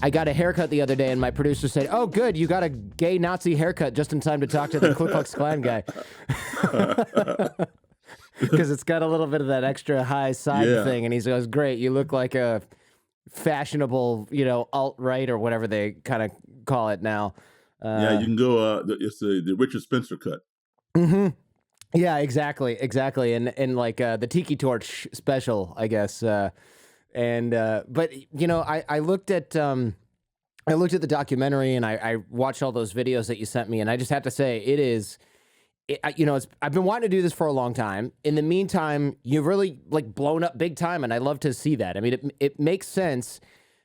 I got a haircut the other day, and my producer said, "Oh, good, you got a gay Nazi haircut just in time to talk to the Ku Klux Klan guy." Because it's got a little bit of that extra high side thing, and he goes, "Great, you look like a fashionable, alt-right or whatever they kind of call it now." Yeah, you can go. It's the Richard Spencer cut. Mm-hmm. Yeah, exactly, and like the Tiki Torch special, I guess. But I looked at the documentary, and I watched all those videos that you sent me, and I just have to say it is. I've been wanting to do this for a long time. In the meantime, you've really like blown up big time, and I love to see that. I mean, it makes sense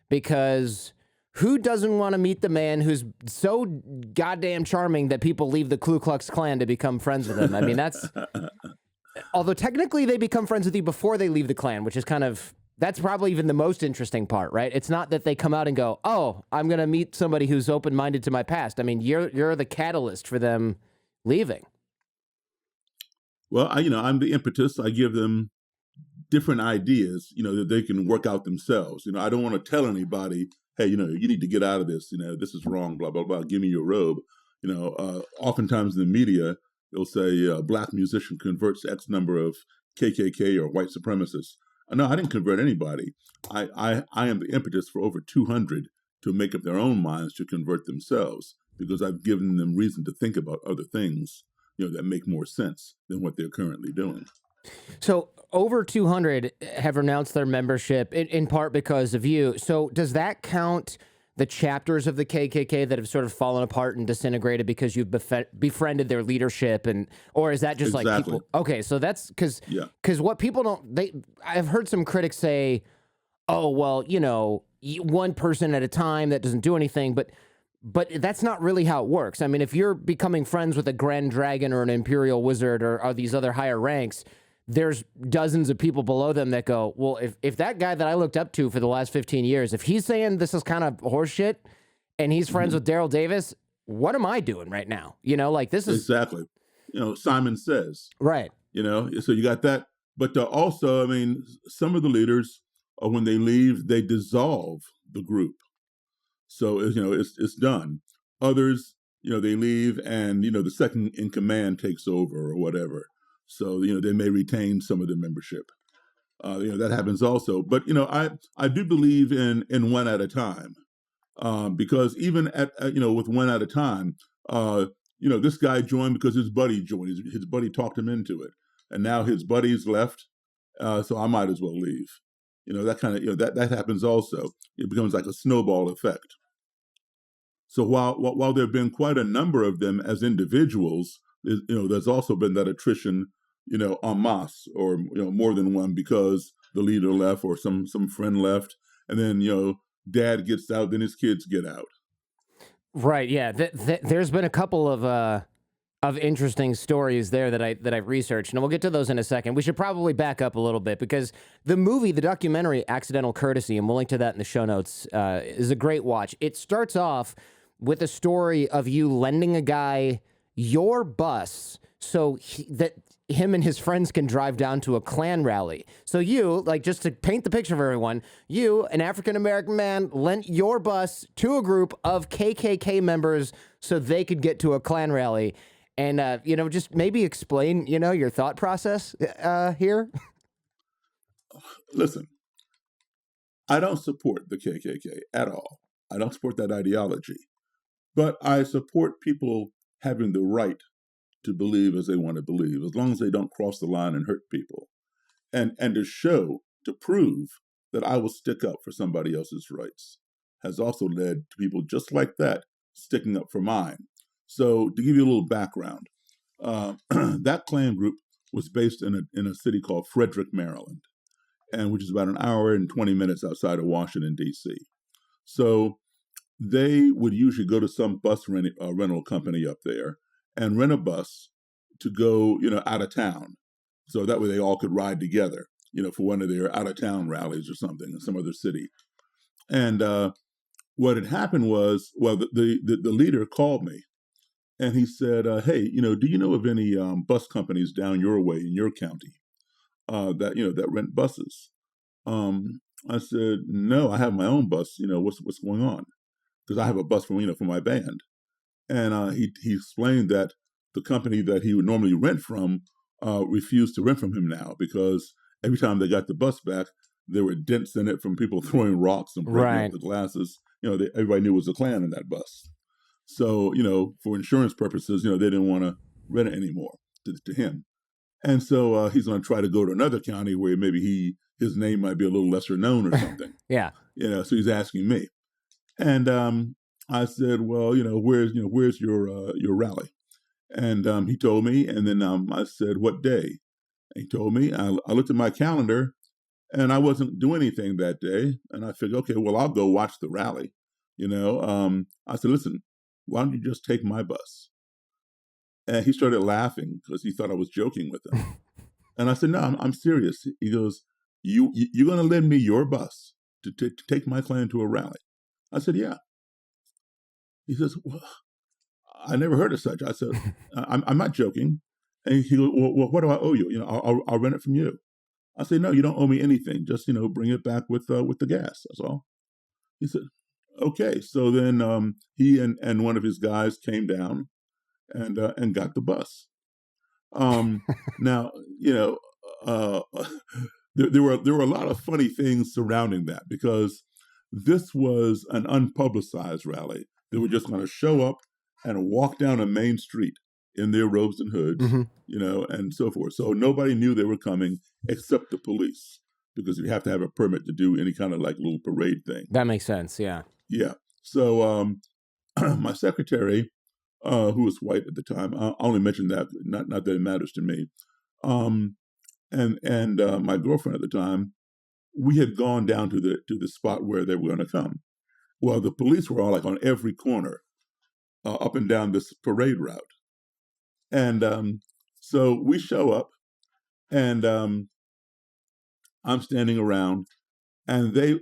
because who doesn't want to meet the man who's so goddamn charming that people leave the Ku Klux Klan to become friends with him? I mean, although technically they become friends with you before they leave the Klan, which is that's probably even the most interesting part, right? It's not that they come out and go, "Oh, I'm going to meet somebody who's open-minded to my past." I mean, you're the catalyst for them leaving. Well, I'm the impetus. I give them different ideas, that they can work out themselves. I don't want to tell anybody, "Hey, you need to get out of this. This is wrong, blah, blah, blah. Give me your robe." Oftentimes in the media, they'll say a black musician converts X number of KKK or white supremacists. No, I didn't convert anybody. I am the impetus for over 200 to make up their own minds to convert themselves, because I've given them reason to think about other things that make more sense than what they're currently doing. So over 200 have renounced their membership in part because of you. So does that count the chapters of the KKK that have sort of fallen apart and disintegrated because you've befriended their leadership, or is that just Exactly. like people? Okay, so that's because what people don't. I've heard some critics say, "Oh, well, one person at a time, that doesn't do anything," but that's not really how it works. I mean, if you're becoming friends with a Grand Dragon or an Imperial Wizard or these other higher ranks, there's dozens of people below them that go, "Well, if that guy that I looked up to for the last 15 years, if he's saying this is kind of horseshit and he's friends with Daryl Davis, what am I doing right now?" This is... Exactly. Simon Says. Right. So you got that. But also, I mean, some of the leaders, when they leave, they dissolve the group. So, it's done. Others, they leave and, the second in command takes over or whatever. So, they may retain some of the membership. That happens also. But, I do believe in one at a time, because even with one at a time, this guy joined because his buddy joined. His buddy talked him into it. And now his buddy's left. So I might as well leave. That kind of, that happens also. It becomes like a snowball effect. So while there have been quite a number of them as individuals, there's also been that attrition, en masse, or more than one, because the leader left or some friend left, and then dad gets out, then his kids get out. Right. Yeah. There's been a couple of interesting stories there that I've researched, and we'll get to those in a second. We should probably back up a little bit because the documentary Accidental Courtesy, and we'll link to that in the show notes, is a great watch. It starts off with a story of you lending a guy your bus so that him and his friends can drive down to a Klan rally. So you, just to paint the picture for everyone, you, an African-American man, lent your bus to a group of KKK members so they could get to a Klan rally. And, just maybe explain, your thought process here. Listen, I don't support the KKK at all. I don't support that ideology. But I support people having the right to believe as they want to believe, as long as they don't cross the line and hurt people. And to prove that I will stick up for somebody else's rights has also led to people just like that sticking up for mine. So to give you a little background, that Klan group was based in a city called Frederick, Maryland, and which is about an hour and 20 minutes outside of Washington, D.C. So they would usually go to some bus rental company up there and rent a bus to go, out of town. So that way they all could ride together, for one of their out of town rallies or something in some other city. And what had happened was, the leader called me and he said, "Hey, do you know of any bus companies down your way in your county that rent buses?" I said, no, I have my own bus. What's going on? Because I have a bus for my band. And he explained that the company that he would normally rent from refused to rent from him now because every time they got the bus back, there were dents in it from people throwing rocks and breaking up Right. the glasses. Everybody knew it was a Klan in that bus. So, for insurance purposes, they didn't want to rent it anymore to him. And so he's going to try to go to another county where maybe his name might be a little lesser known or something. Yeah. So he's asking me. And I said, well, where's your rally? And he told me, and then I said, what day? And he told me. I looked at my calendar, and I wasn't doing anything that day. And I figured, okay, well, I'll go watch the rally. I said, listen, why don't you just take my bus? And he started laughing because he thought I was joking with him. And I said, no, I'm serious. He goes, you're going to lend me your bus to take my Klan to a rally? I said, yeah. He says, well, I never heard of such. I said, I'm not joking. And he goes, well, what do I owe you? I'll rent it from you. I said, no, you don't owe me anything. Just, bring it back with the gas. That's all. He said, okay. So then he and one of his guys came down and got the bus. Now, there were a lot of funny things surrounding that because this was an unpublicized rally. They were just going to show up and walk down a main street in their robes and hoods, and so forth. So nobody knew they were coming except the police because you have to have a permit to do any kind of like little parade thing. That makes sense. Yeah. Yeah. So my secretary, who was white at the time, I only mentioned that, not that it matters to me, and my girlfriend at the time, we had gone down to the spot where they were going to come. Well, the police were all like on every corner, up and down this parade route, and so we show up, and I'm standing around, and they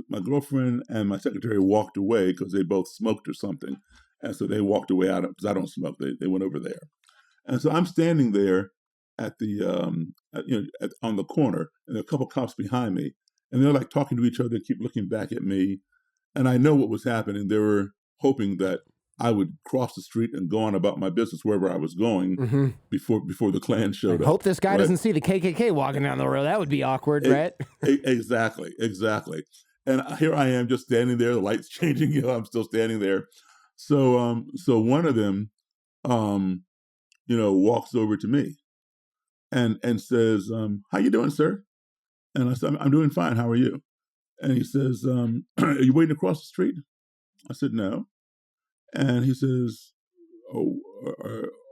my girlfriend and my secretary walked away because they both smoked or something, and so they walked away out because I don't smoke. They went over there, and so I'm standing there at the on the corner, and there are a couple cops behind me, and they're like talking to each other, keep looking back at me, and I know what was happening. They were hoping that I would cross the street and go on about my business wherever I was going before the Klan showed up. Hope this guy doesn't see the KKK walking down the road. That would be awkward, right? Exactly. And here I am just standing there, the lights changing, I'm still standing there. So one of them, walks over to me and says, how you doing, sir? And I said, I'm doing fine. How are you? And he says, are you waiting across the street? I said, no. And he says, oh,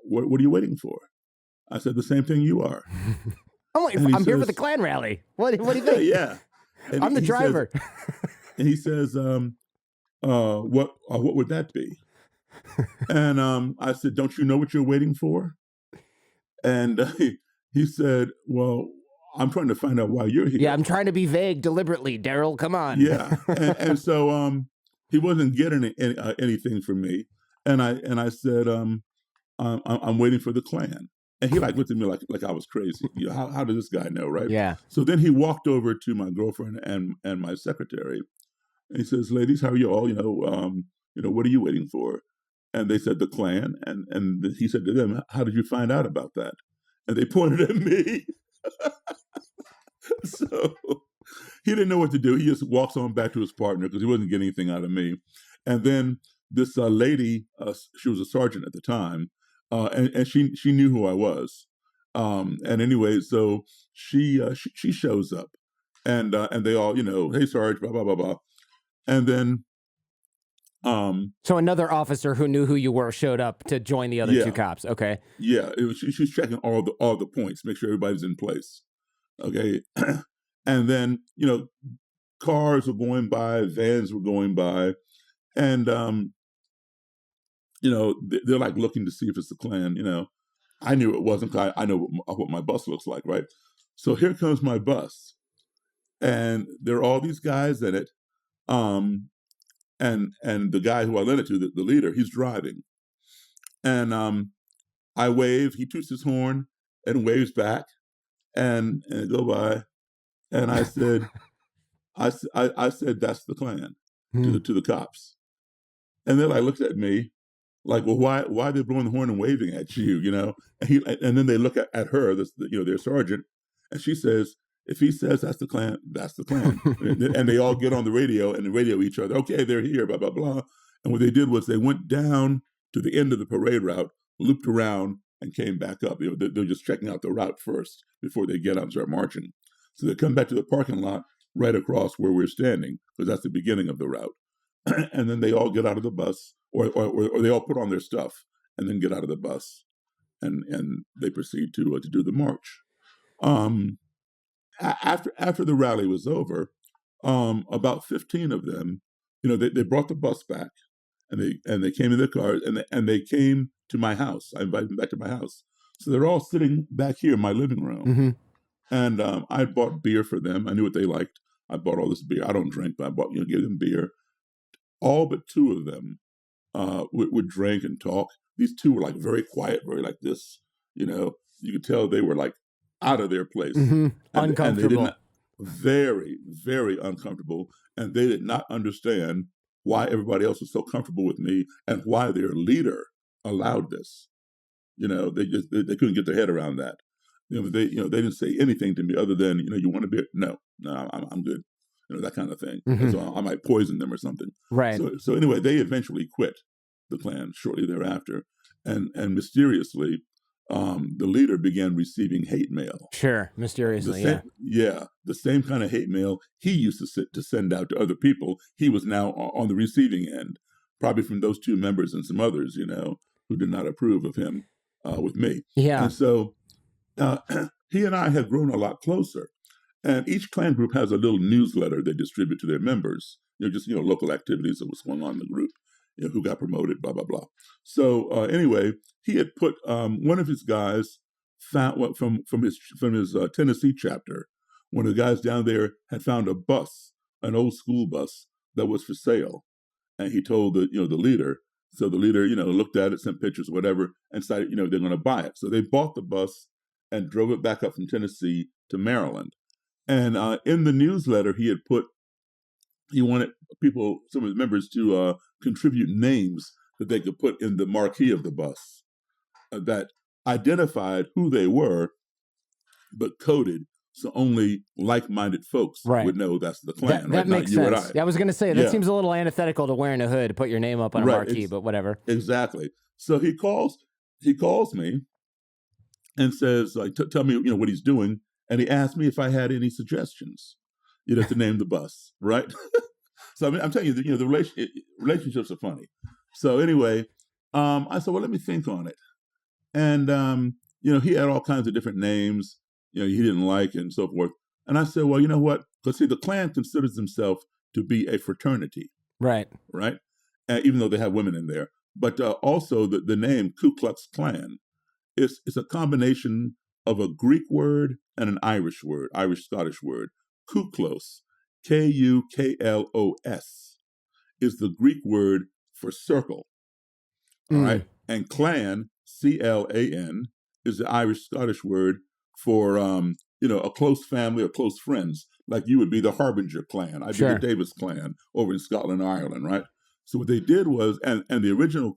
what are you waiting for? I said, the same thing you are. I'm here for the Klan rally. What do you think? Yeah. And I'm the driver. And he says, what would that be? And I said, don't you know what you're waiting for? And he said, well, I'm trying to find out why you're here. Yeah, I'm trying to be vague deliberately, Daryl. Come on. Yeah. And so he wasn't getting anything from me. And I said, I'm waiting for the Klan. And he looked at me like I was crazy. How did this guy know, right? Yeah. So then he walked over to my girlfriend and my secretary, and he says, "Ladies, how are you all? What are you waiting for?" And they said the Klan, and he said to them, "How did you find out about that?" And they pointed at me. So he didn't know what to do. He just walks on back to his partner because he wasn't getting anything out of me. And then this lady, she was a sergeant at the time. And she knew who I was, and anyway, so she shows up, and they all hey Sarge, blah blah blah blah, and then so another officer who knew who you were showed up to join the other two cops. Okay, yeah, she's checking all the points, make sure everybody's in place, okay, and then cars were going by, vans were going by, and they're like looking to see if it's the Klan. I knew it wasn't. I know what my bus looks like, right? So here comes my bus, and there are all these guys in it. And the guy who I lent it to, the leader, he's driving, and I wave. He toots his horn and waves back, and go by. And I said, I said, that's the Klan Hmm. to the cops. And they like looked at me like, well, why are they blowing the horn and waving at you, you know? And then they look at her, their sergeant, and she says, if he says that's the Klan, that's the Klan. And they all get on the radio and they radio each other. Okay, they're here, blah, blah, blah. And what they did was they went down to the end of the parade route, looped around, and came back up. You know, they're just checking out the route first before they get out and start marching. So they come back to the parking lot right across where we're standing, because that's the beginning of the route. And then they all get out of the bus, or they all put on their stuff and then get out of the bus, and they proceed to do the march. After the rally was over, about 15 of them, you know, they brought the bus back, and they came in their cars, and they came to my house. I invited them back to my house, so they're all sitting back here in my living room, Mm-hmm. and I bought beer for them. I knew what they liked. I bought all this beer. I don't drink, but I bought, gave them beer. All but two of them would drink and talk. These two were like very quiet, very like this. You know, you could tell they were like out of their place, Mm-hmm. and they did Uncomfortable. not, very, very uncomfortable, and they did not understand why everybody else was so comfortable with me and why their leader allowed this. You know, they couldn't get their head around that. They didn't say anything to me other than, you want a beer? No, I'm good. That kind of thing. Mm-hmm. So I might poison them or something. Right. So anyway, they eventually quit the Klan shortly thereafter, and mysteriously, the leader began receiving hate mail. Sure. Mysteriously, The same kind of hate mail he used to send out to other people. He was now on the receiving end, probably from those two members and some others, who did not approve of him with me. Yeah. And so he and I have grown a lot closer. And each Klan group has a little newsletter they distribute to their members, just local activities of what's going on in the group, who got promoted, blah, blah, blah. So anyway, he had put one of his guys found from his Tennessee chapter. One of the guys down there had found a bus, an old school bus that was for sale, and he told the leader. So the leader looked at it, sent pictures, whatever, and decided they're going to buy it. So they bought the bus and drove it back up from Tennessee to Maryland. And in the newsletter, he wanted some of his members to contribute names that they could put in the marquee of the bus that identified who they were, but coded so only like-minded folks would know that's the Klan. That makes sense. I was going to say, that seems a little antithetical to wearing a hood to put your name up on a marquee, but whatever. Exactly. So he calls me and says, tell me what he's doing. And he asked me if I had any suggestions, to name the bus, right? So I mean, I'm telling you, the relationships are funny. So anyway, I said, well, let me think on it. And he had all kinds of different names, he didn't like and so forth. And I said, well, you know what? Because see, the Klan considers themselves to be a fraternity, right? Even though they have women in there, but also the name Ku Klux Klan is a combination of a Greek word and an Irish Scottish word. Kuklos, Kuklos, is the Greek word for circle. All right. And clan, Clan, is the Irish Scottish word for a close family or close friends. Like you would be the Harbinger clan. I'd be the Davis clan over in Scotland, Ireland, right? So what they did was, and the original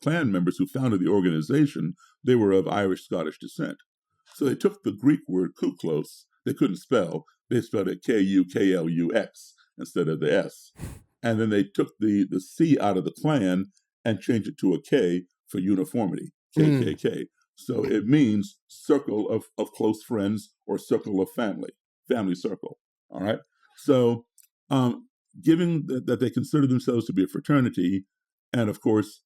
Klan members who founded the organization, they were of Irish Scottish descent. So they took the Greek word Kuklos, they couldn't spell, they spelled it Kuklux instead of the S. And then they took the C out of the Klan and changed it to a K for uniformity, KKK. So it means circle of close friends or circle of family circle, all right? So given that they consider themselves to be a fraternity, and of course,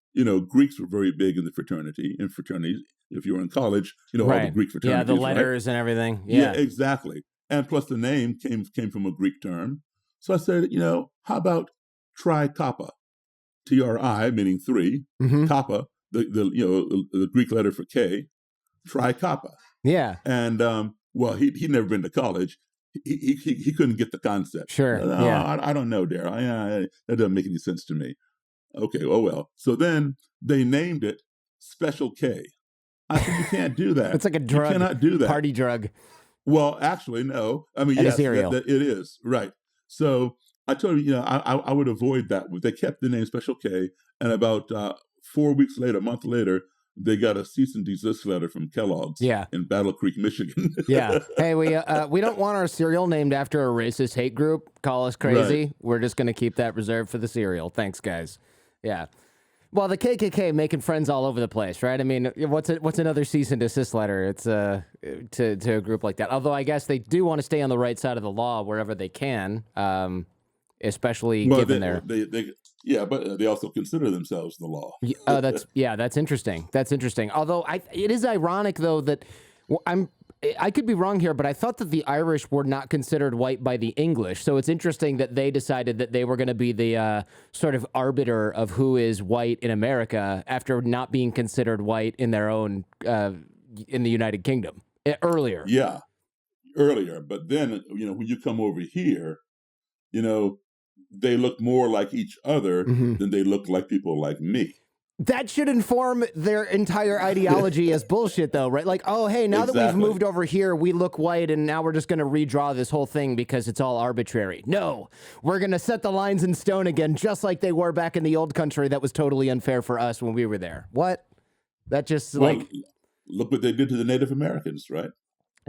Greeks were very big in fraternities. If you were in college, all the Greek fraternities. Yeah, the letters and everything. Yeah, exactly. And plus the name came from a Greek term. So I said, how about Tri Kappa? Tri, meaning three, Kappa, the Greek letter for K, Tri Kappa. Yeah. And he'd never been to college. He couldn't get the concept. Sure. I don't know, Daryl. That doesn't make any sense to me. Okay, oh well. So then they named it Special K. I said, you can't do that. It's like a drug. You cannot do that. Party drug. Well, actually, no. I mean, and yes, a cereal. It is, right. So I told him, I would avoid that. They kept the name Special K, and about 4 weeks later, a month later, they got a cease and desist letter from Kellogg's Yeah. in Battle Creek, Michigan. Yeah. Hey, we don't want our cereal named after a racist hate group. Call us crazy. Right. We're just going to keep that reserved for the cereal. Thanks, guys. Yeah. Well, the KKK making friends all over the place, right? I mean, what's another cease and desist letter? It's to a group like that. Although I guess they do want to stay on the right side of the law wherever they can, especially given their. But they also consider themselves the law. Oh, that's interesting. That's interesting. Although it is ironic though that I could be wrong here, but I thought that the Irish were not considered white by the English. So it's interesting that they decided that they were going to be the sort of arbiter of who is white in America after not being considered white in their own in the United Kingdom earlier. Yeah, earlier. But then, when you come over here, they look more like each other than they look like people like me. That should inform their entire ideology as bullshit, though, right? Like, oh, hey, now that we've moved over here, we look white, and now we're just going to redraw this whole thing because it's all arbitrary. No, we're going to set the lines in stone again, just like they were back in the old country. That was totally unfair for us when we were there. What? That just look what they did to the Native Americans, right?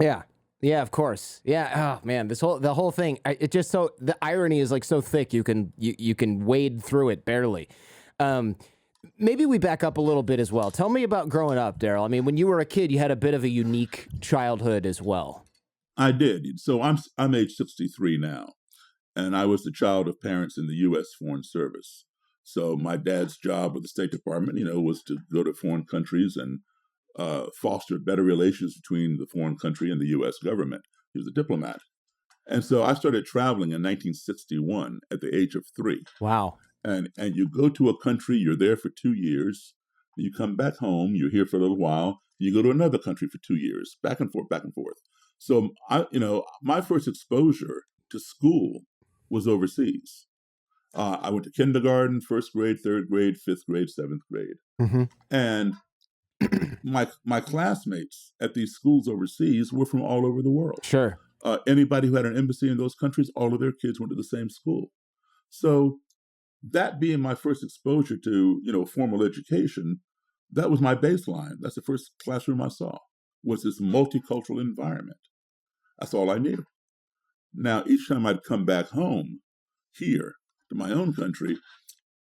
Yeah. Yeah, of course. Yeah. Oh man, the whole thing. The irony is like so thick you can wade through it barely. Maybe we back up a little bit as well. Tell me about growing up, Daryl. I mean, when you were a kid, you had a bit of a unique childhood as well. I did. So I'm age 63 now, and I was the child of parents in the U.S. Foreign Service. So my dad's job with the State Department, was to go to foreign countries and foster better relations between the foreign country and the U.S. government. He was a diplomat. And so I started traveling in 1961 at the age of 3. Wow. And you go to a country, you're there for 2 years, you come back home, you're here for a little while, you go to another country for 2 years, back and forth, back and forth. So my first exposure to school was overseas. I went to kindergarten, first grade, third grade, fifth grade, seventh grade. And my classmates at these schools overseas were from all over the world. Sure. Anybody who had an embassy in those countries, all of their kids went to the same school. So that being my first exposure to, formal education, that was my baseline. That's the first classroom I saw, was this multicultural environment. That's all I knew. Now, each time I'd come back home here to my own country,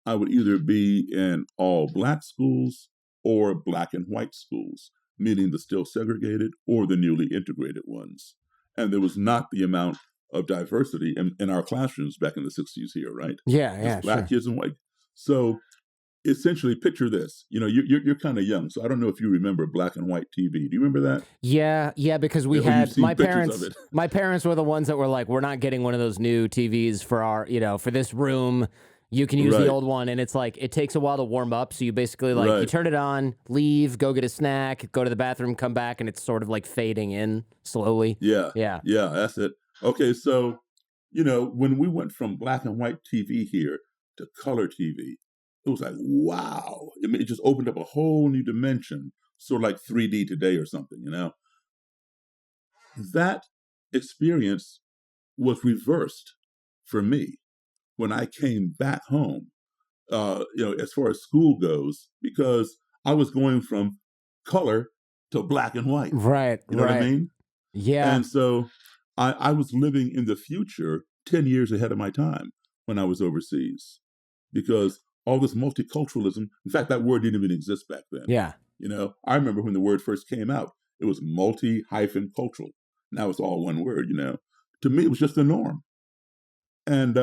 I would either be in all black schools or black and white schools, meaning the still segregated or the newly integrated ones. And there was not the amount of diversity in our classrooms back in the 60s here, right? Yeah, black kids and white. So essentially, picture this. You're kind of young, so I don't know if you remember black and white TV. Do you remember that? Yeah, because we had my parents. My parents were the ones that were like, "We're not getting one of those new TVs for our, for this room. You can use the old one," and it's like it takes a while to warm up. So you basically you turn it on, leave, go get a snack, go to the bathroom, come back, and it's sort of like fading in slowly. Yeah, that's it. Okay, so, when we went from black and white TV here to color TV, it was like, wow. I mean, it just opened up a whole new dimension, sort of like 3D today or something, That experience was reversed for me when I came back home, as far as school goes, because I was going from color to black and white. Right, You know what I mean? Yeah. And so I was living in the future 10 years ahead of my time when I was overseas, because all this multiculturalism, in fact, that word didn't even exist back then. Yeah. I remember when the word first came out, it was multi-cultural. Now it's all one word, To me, it was just the norm. And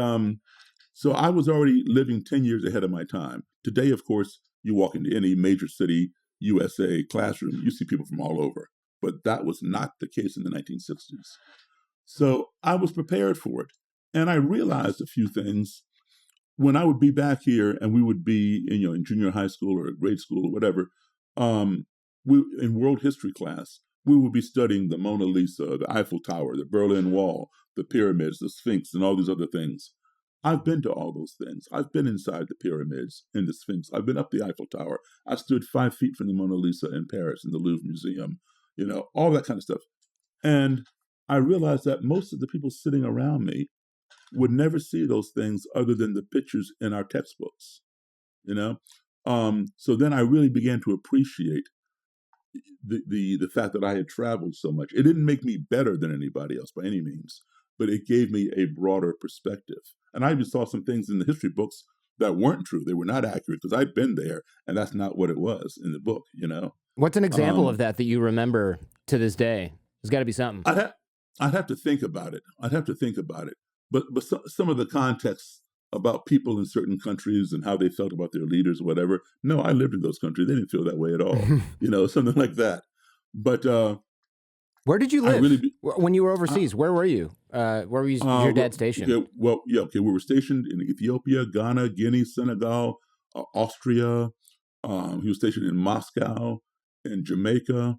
so I was already living 10 years ahead of my time. Today, of course, you walk into any major city, USA classroom, you see people from all over. But that was not the case in the 1960s. So I was prepared for it. And I realized a few things. When I would be back here and we would be in junior high school or grade school or whatever, in world history class, we would be studying the Mona Lisa, the Eiffel Tower, the Berlin Wall, the pyramids, the Sphinx, and all these other things. I've been to all those things. I've been inside the pyramids and the Sphinx. I've been up the Eiffel Tower. I stood 5 feet from the Mona Lisa in Paris in the Louvre Museum, all that kind of stuff. And I realized that most of the people sitting around me would never see those things other than the pictures in our textbooks, you know? So then I really began to appreciate the fact that I had traveled so much. It didn't make me better than anybody else by any means, but it gave me a broader perspective. And I even saw some things in the history books that weren't true. They were not accurate because I'd been there, and that's not what it was in the book, you know? What's an example of Um, that you remember to this day? There's got to be something. I'd have to think about it. But some of the context about people in certain countries and how they felt about their leaders or whatever. No, I lived in those countries. They didn't feel that way at all. You know, something like that. But Where did you I live really, when you were overseas? Where were you? Where was your dad stationed? Okay. We were stationed in Ethiopia, Ghana, Guinea, Senegal, Austria. He was stationed in Moscow, in Jamaica,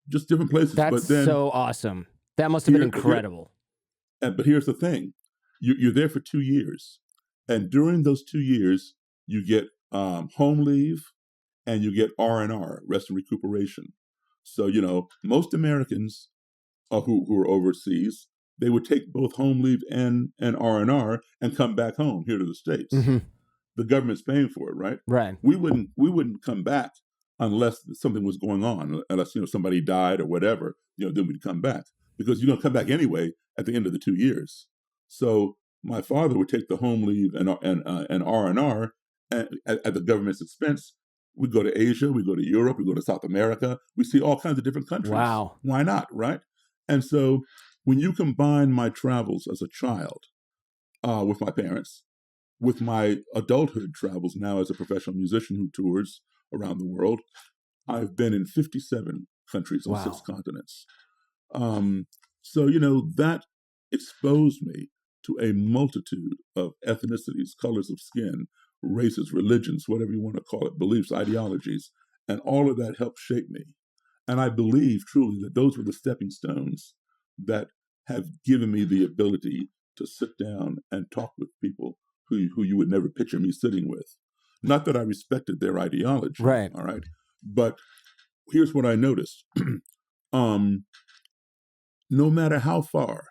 just different places. That's but then, so awesome. That must have been incredible. But here's the thing: you're there for 2 years, and during those 2 years, you get home leave, and you get R&R, rest and recuperation. So most Americans who are overseas, they would take both home leave and R&R and come back home here to the States. Mm-hmm. The government's paying for it, right? Right. We wouldn't come back unless something was going on, unless somebody died or whatever. Then we'd come back because you're going to come back anyway at the end of the 2 years. So my father would take the home leave and R&R at the government's expense. We go to Asia, we go to Europe, we go to South America. We see all kinds of different countries. Wow. Why not, right? And so when you combine my travels as a child with my parents, with my adulthood travels now as a professional musician who tours around the world, I've been in 57 countries on 6 continents. So that exposed me to a multitude of ethnicities, colors of skin, races, religions, whatever you want to call it, beliefs, ideologies, and all of that helped shape me. And I believe truly that those were the stepping stones that have given me the ability to sit down and talk with people who you would never picture me sitting with. Not that I respected their ideology, right? All right, but here's what I noticed: no matter how far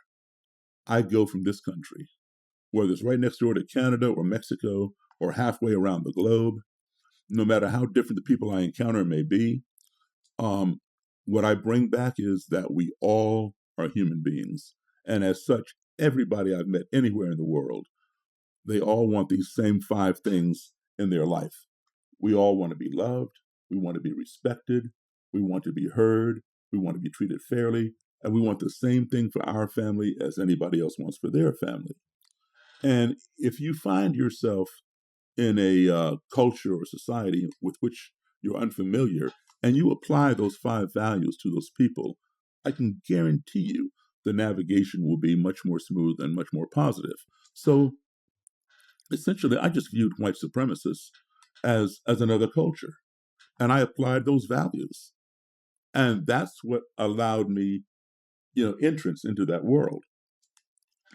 I go from this country, whether it's right next door to Canada or Mexico or halfway around the globe, no matter how different the people I encounter may be, what I bring back is that we all are human beings, and as such, everybody I've met anywhere in the world, they all want these same 5 things in their life. We all want to be loved. We want to be respected. We want to be heard. We want to be treated fairly. And we want the same thing for our family as anybody else wants for their family. And if you find yourself in a culture or society with which you're unfamiliar, and you apply those 5 values to those people, I can guarantee you the navigation will be much more smooth and much more positive. So essentially, I just viewed white supremacists as another culture, and I applied those values, and that's what allowed me, entrance into that world.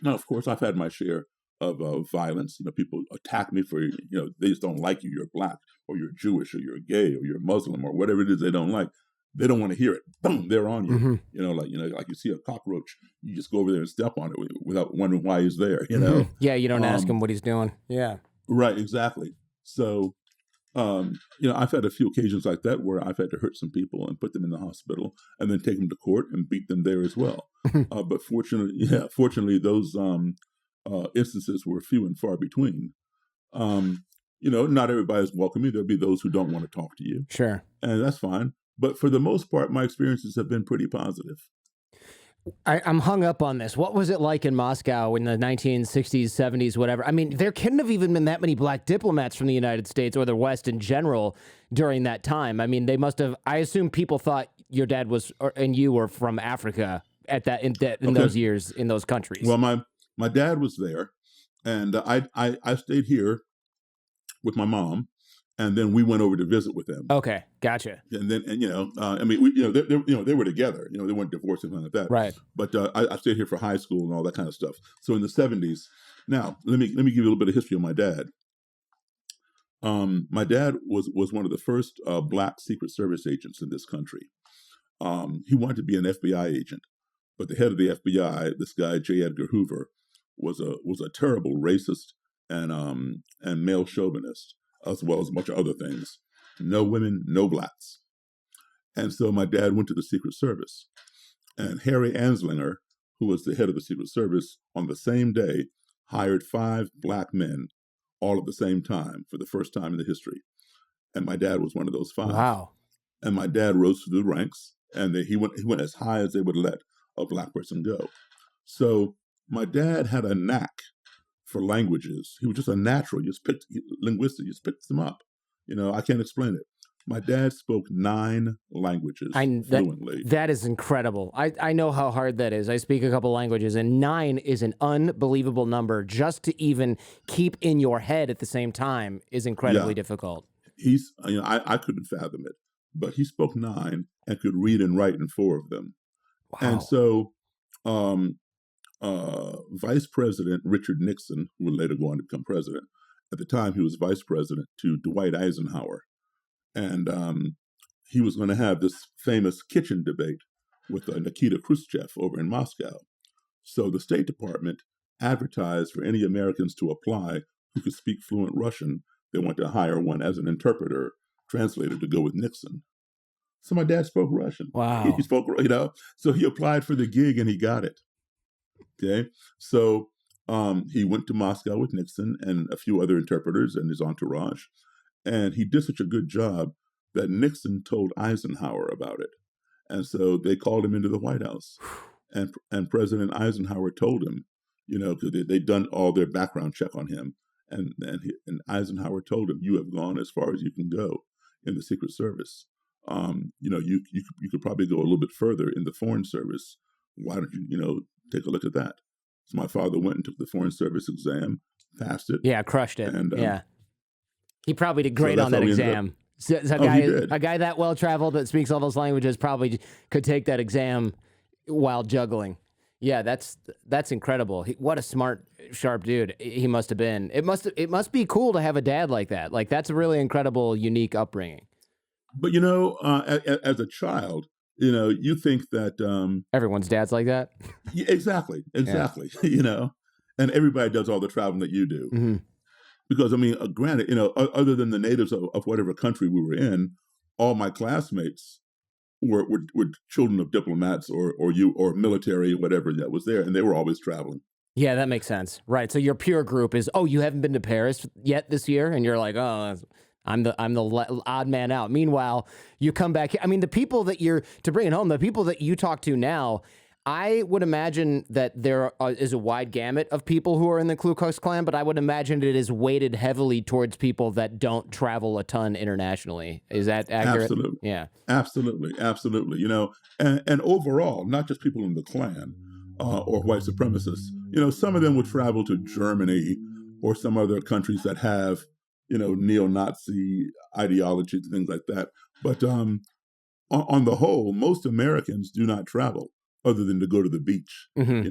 Now, of course, I've had my share of violence. People attack me for they just don't like you. You're black, or you're Jewish, or you're gay, or you're Muslim, or whatever it is they don't like. They don't want to hear it. Boom, they're on you. Mm-hmm. Like you see a cockroach, you just go over there and step on it without wondering why he's there. Mm-hmm. Yeah, you don't ask him what he's doing. Yeah, right, exactly. So, I've had a few occasions like that where I've had to hurt some people and put them in the hospital, and then take them to court and beat them there as well. But fortunately, those instances were few and far between. Not everybody's welcoming. There'll be those who don't want to talk to you. Sure, and that's fine. But for the most part, my experiences have been pretty positive. I'm hung up on this. What was it like in Moscow in the 1960s, 70s, whatever? I mean, there couldn't have even been that many black diplomats from the United States or the West in general during that time. I mean, they must have. I assume people thought your dad was and you were from Africa at that in those years in those countries. Well, my dad was there, and I stayed here with my mom. And then we went over to visit with them. Okay, gotcha. And then, they were together. They weren't divorced or anything like that. Right. But I stayed here for high school and all that kind of stuff. So in the 70s, now let me give you a little bit of history on my dad. My dad was one of the first black Secret Service agents in this country. He wanted to be an FBI agent, but the head of the FBI, this guy J. Edgar Hoover, was a terrible racist and male chauvinist, as well as a bunch of other things. No women, no blacks. And so my dad went to the Secret Service. And Harry Anslinger, who was the head of the Secret Service, on the same day hired 5 black men all at the same time for the first time in the history. And my dad was one of those 5. Wow. And my dad rose through the ranks, and he went as high as they would let a black person go. So my dad had a knack for languages. He was just a natural. Linguistic. You just picked them up. I can't explain it. My dad spoke 9 languages fluently. That is incredible. I know how hard that is. I speak a couple languages, and 9 is an unbelievable number. Just to even keep in your head at the same time is incredibly difficult. I couldn't fathom it, but he spoke 9 and could read and write in 4 of them. Wow. And so, Vice President Richard Nixon, who would later go on to become president, at the time he was vice president to Dwight Eisenhower. And he was going to have this famous kitchen debate with Nikita Khrushchev over in Moscow. So the State Department advertised for any Americans to apply who could speak fluent Russian. They wanted to hire one as an interpreter, translator, to go with Nixon. So my dad spoke Russian. Wow. He spoke, so he applied for the gig and he got it. Okay. So he went to Moscow with Nixon and a few other interpreters and his entourage. And he did such a good job that Nixon told Eisenhower about it. And so they called him into the White House. And President Eisenhower told him, because they'd done all their background check on him. And Eisenhower told him, you have gone as far as you can go in the Secret Service. You could probably go a little bit further in the Foreign Service. Why don't you, take a look at that? So my father went and took the Foreign Service exam, passed it. Yeah, crushed it. And, he probably did great on that exam. A guy that well-traveled that speaks all those languages probably could take that exam while juggling. Yeah, that's incredible. What a smart, sharp dude he must have been. It must be cool to have a dad like that. Like, that's a really incredible, unique upbringing. But, as a child, you think that... everyone's dad's like that? Yeah, exactly. Yeah. And everybody does all the traveling that you do. Mm-hmm. Because, granted, other than the natives of whatever country we were in, all my classmates were children of diplomats or military, whatever that was there, and they were always traveling. Yeah, that makes sense. Right. So your peer group is, you haven't been to Paris yet this year? And you're like, I'm the odd man out. Meanwhile, you come back. The people that to bring it home, the people that you talk to now, I would imagine that there is a wide gamut of people who are in the Ku Klux Klan, but I would imagine it is weighted heavily towards people that don't travel a ton internationally. Is that accurate? Absolutely. Yeah. Absolutely. And overall, not just people in the Klan or white supremacists. Some of them would travel to Germany or some other countries that have, neo-Nazi ideologies and things like that. But on the whole, most Americans do not travel other than to go to the beach, within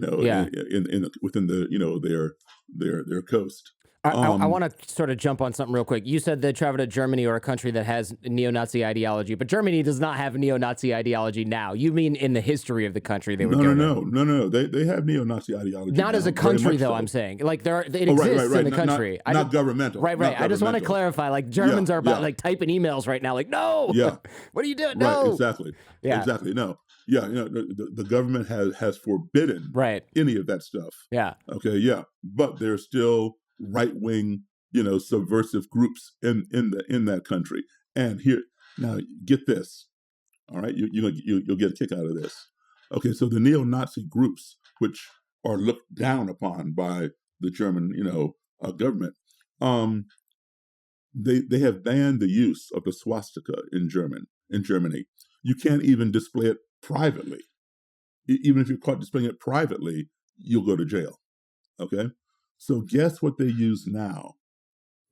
the, their coast. I want to sort of jump on something real quick. You said they travel to Germany or a country that has neo-Nazi ideology, but Germany does not have neo-Nazi ideology now. You mean in the history of the country they would go to? No. They have neo-Nazi ideology. Not as a country, though, so. I'm saying. Like, it exists in the country. Not governmental. Right. I just want to clarify. Like, Germans are about, like, typing emails right now. Like, no! Yeah. What are you doing? No! Right, exactly. Yeah. Exactly, no. Yeah, the government has forbidden any of that stuff. Yeah. Okay, yeah. But there's still right-wing, subversive groups in that country. And here, now, get this. All right, you'll get a kick out of this. Okay, so the neo-Nazi groups, which are looked down upon by the German, government, they have banned the use of the swastika in Germany. You can't even display it privately. Even if you're caught displaying it privately, you'll go to jail. Okay? So guess what they use now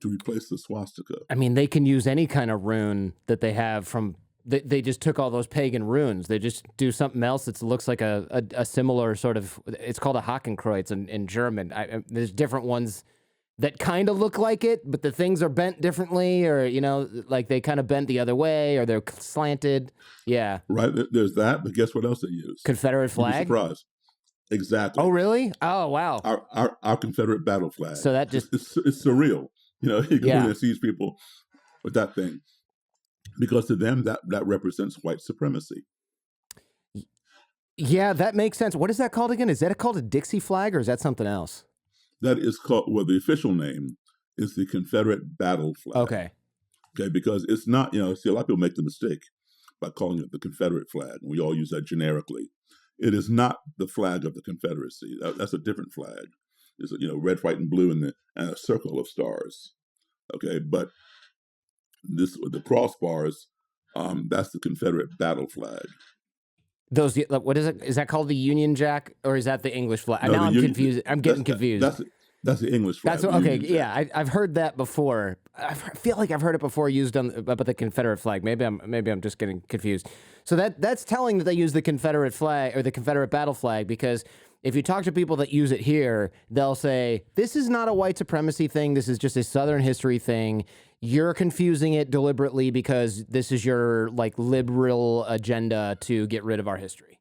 to replace the swastika? They can use any kind of rune that they have from... They just took all those pagan runes. They just do something else that looks like a similar sort of... It's called a Hakenkreuz in German. There's different ones that kind of look like it, but the things are bent differently, or, like they kind of bent the other way, or they're slanted. Yeah. Right. There's that, but guess what else they use? Confederate flag? Surprise. Exactly. Oh, really? Oh, wow. Our Confederate battle flag. So that just It's surreal. You go in yeah. and see people with that thing, because to them that represents white supremacy. Yeah, that makes sense. What is that called again? Is that called a Dixie flag or is that something else? That is called, well, the official name is the Confederate battle flag. Okay. Okay, because it's not, see, a lot of people make the mistake by calling it the Confederate flag. We all use that generically. It is not the flag of the Confederacy. That's a different flag. It's red, white, and blue, and a circle of stars. Okay, but the crossbars, that's the Confederate battle flag. Those, what is it? Is that called the Union Jack or is that the English flag? No, now I'm confused. I'm getting confused. That's the English flag. That's okay. Yeah, I've heard that before. I feel like I've heard it before used about the Confederate flag. Maybe I'm just getting confused. So that's telling that they use the Confederate flag or the Confederate battle flag, because if you talk to people that use it here, they'll say this is not a white supremacy thing. This is just a Southern history thing. You're confusing it deliberately because this is your liberal agenda to get rid of our history.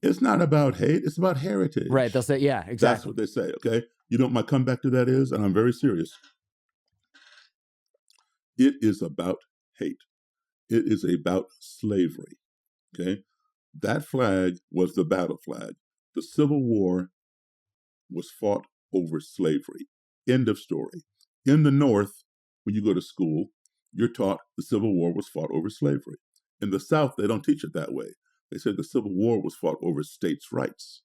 It's not about hate. It's about heritage. Right. They'll say, yeah, exactly. That's what they say. Okay. You know what my comeback to that is, and I'm very serious. It is about hate. It is about slavery. Okay. That flag was the battle flag. The Civil War was fought over slavery. End of story. In the North, when you go to school, you're taught the Civil War was fought over slavery. In the South, they don't teach it that way. They say the Civil War was fought over states' rights.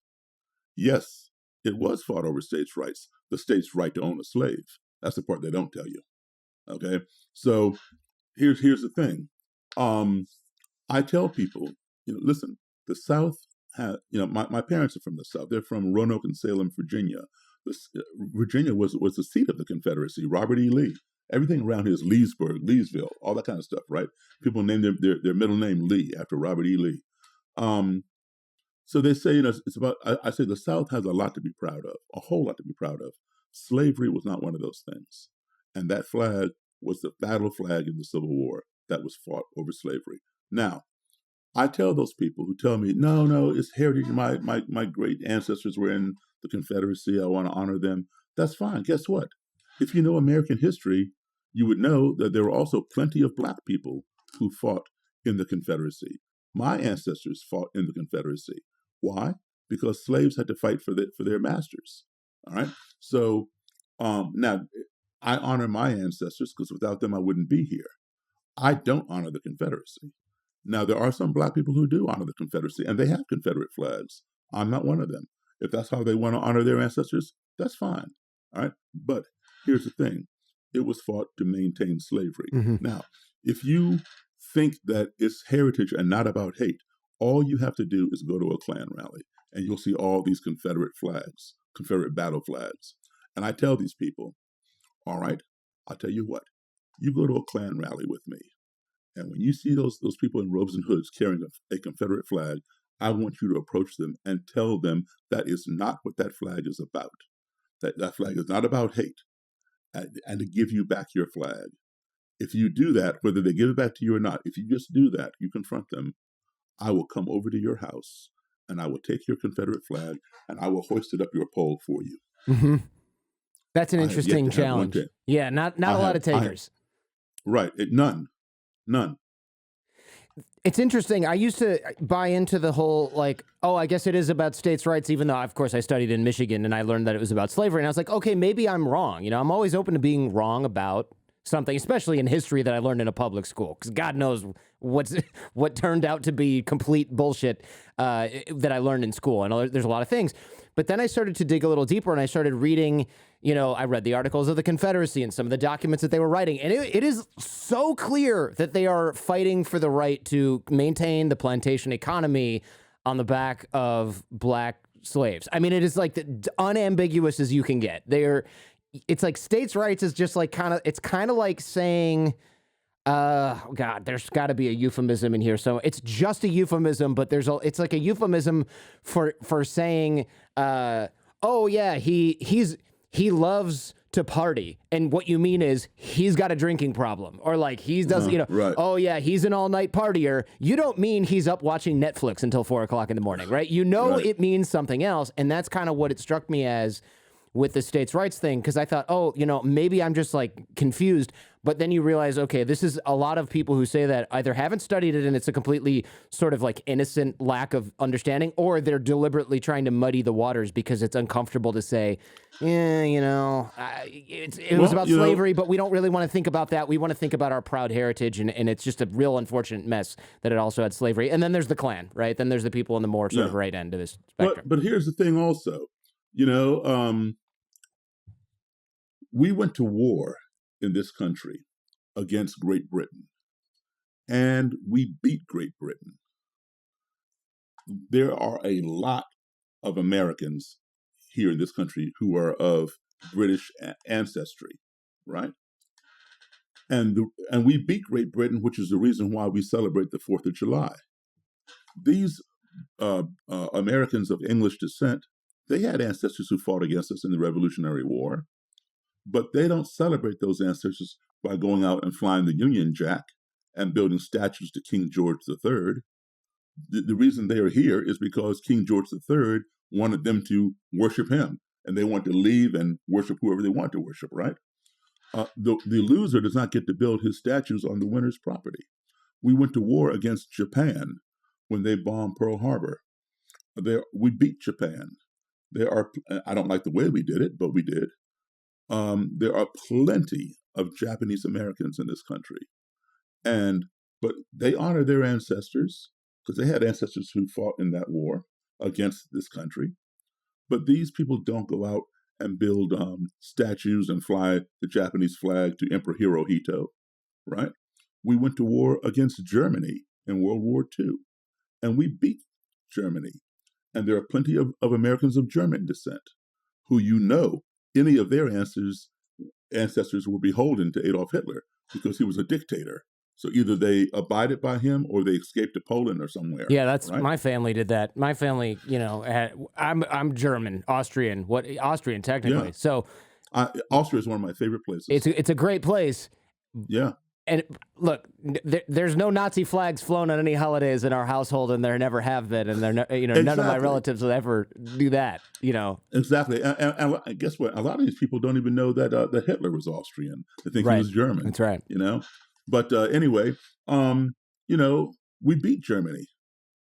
Yes, it was fought over states' rights. The state's right to own a slave. That's the part they don't tell you. Okay? So here's the thing. I tell people, listen, the South had, my parents are from the South. They're from Roanoke and Salem, Virginia. Virginia was the seat of the Confederacy, Robert E. Lee. Everything around here is Leesburg, Leesville, all that kind of stuff, right? People name their middle name Lee after Robert E. Lee. So they say, it's about, I say the South has a lot to be proud of, a whole lot to be proud of. Slavery was not one of those things. And that flag was the battle flag in the Civil War that was fought over slavery. Now, I tell those people who tell me, no, it's heritage. My great ancestors were in the Confederacy. I want to honor them. That's fine. Guess what? If you know American history, you would know that there were also plenty of Black people who fought in the Confederacy. My ancestors fought in the Confederacy. Why? Because slaves had to fight for their masters. All right. So now I honor my ancestors because without them I wouldn't be here. I don't honor the Confederacy. Now there are some Black people who do honor the Confederacy, and they have Confederate flags. I'm not one of them. If that's how they want to honor their ancestors, that's fine. All right. But here's the thing: it was fought to maintain slavery. Mm-hmm. Now, if you think that it's heritage and not about hate, all you have to do is go to a Klan rally and you'll see all these Confederate flags, Confederate battle flags. And I tell these people, all right, I'll tell you what, you go to a Klan rally with me. And when you see those people in robes and hoods carrying a Confederate flag, I want you to approach them and tell them that is not what that flag is about. That flag is not about hate, and to give you back your flag. If you do that, whether they give it back to you or not, if you just do that, you confront them, I will come over to your house and I will take your Confederate flag and I will hoist it up your pole for you. Mm-hmm. That's an interesting challenge. Yeah, not a lot of takers. Right. None. It's interesting. I used to buy into the whole, I guess it is about states' rights, even though, of course, I studied in Michigan and I learned that it was about slavery. And I was like, okay, maybe I'm wrong. I'm always open to being wrong about something, especially in history that I learned in a public school, because God knows what turned out to be complete bullshit that I learned in school. And there's a lot of things. But then I started to dig a little deeper and I started reading, I read the articles of the Confederacy and some of the documents that they were writing. And it is so clear that they are fighting for the right to maintain the plantation economy on the back of Black slaves. I mean, it is unambiguous as you can get. It's like states' rights is just it's kind of like saying, God, there's got to be a euphemism in here. So it's just a euphemism, but it's like a euphemism for saying, oh yeah, he loves to party. And what you mean is he's got a drinking problem, or like he's doesn't, Right. oh yeah, he's an all-night partier. You don't mean he's up watching Netflix until 4 o'clock in the morning, right? Right. It means something else. And that's kind of what it struck me as with the states' rights thing, because I thought, oh, maybe I'm just like confused. But then you realize, okay, this is a lot of people who say that either haven't studied it and it's a completely sort of like innocent lack of understanding, or they're deliberately trying to muddy the waters because it's uncomfortable to say, yeah, it was about slavery, but we don't really want to think about that. We want to think about our proud heritage, and it's just a real unfortunate mess that it also had slavery. And then there's the Klan, right? Then there's the people on the more sort of right end of this spectrum. But here's the thing also, we went to war in this country against Great Britain, and we beat Great Britain. There are a lot of Americans here in this country who are of British ancestry, right? And we beat Great Britain, which is the reason why we celebrate the 4th of July. These Americans of English descent, they had ancestors who fought against us in the Revolutionary War, but they don't celebrate those ancestors by going out and flying the Union Jack and building statues to King George III. The reason they are here is because King George III wanted them to worship him, and they want to leave and worship whoever they want to worship, right? The loser does not get to build his statues on the winner's property. We went to war against Japan when they bombed Pearl Harbor. We beat Japan. I don't like the way we did it, but we did. There are plenty of Japanese Americans in this country, but they honor their ancestors because they had ancestors who fought in that war against this country. But these people don't go out and build statues and fly the Japanese flag to Emperor Hirohito, right? We went to war against Germany in World War II, and we beat Germany. And there are plenty of Americans of German descent who any of their ancestors were beholden to Adolf Hitler because he was a dictator. So either they abided by him or they escaped to Poland or somewhere. Yeah, that's right? My family did that. My family, I'm German, Austrian, Austrian technically. Yeah. So Austria is one of my favorite places. It's a great place. Yeah. And look, there's no Nazi flags flown on any holidays in our household, and there never have been, and Exactly. none of my relatives will ever do that. Exactly, and guess what? A lot of these people don't even know that Hitler was Austrian. They think he was German. That's right. But anyway, we beat Germany,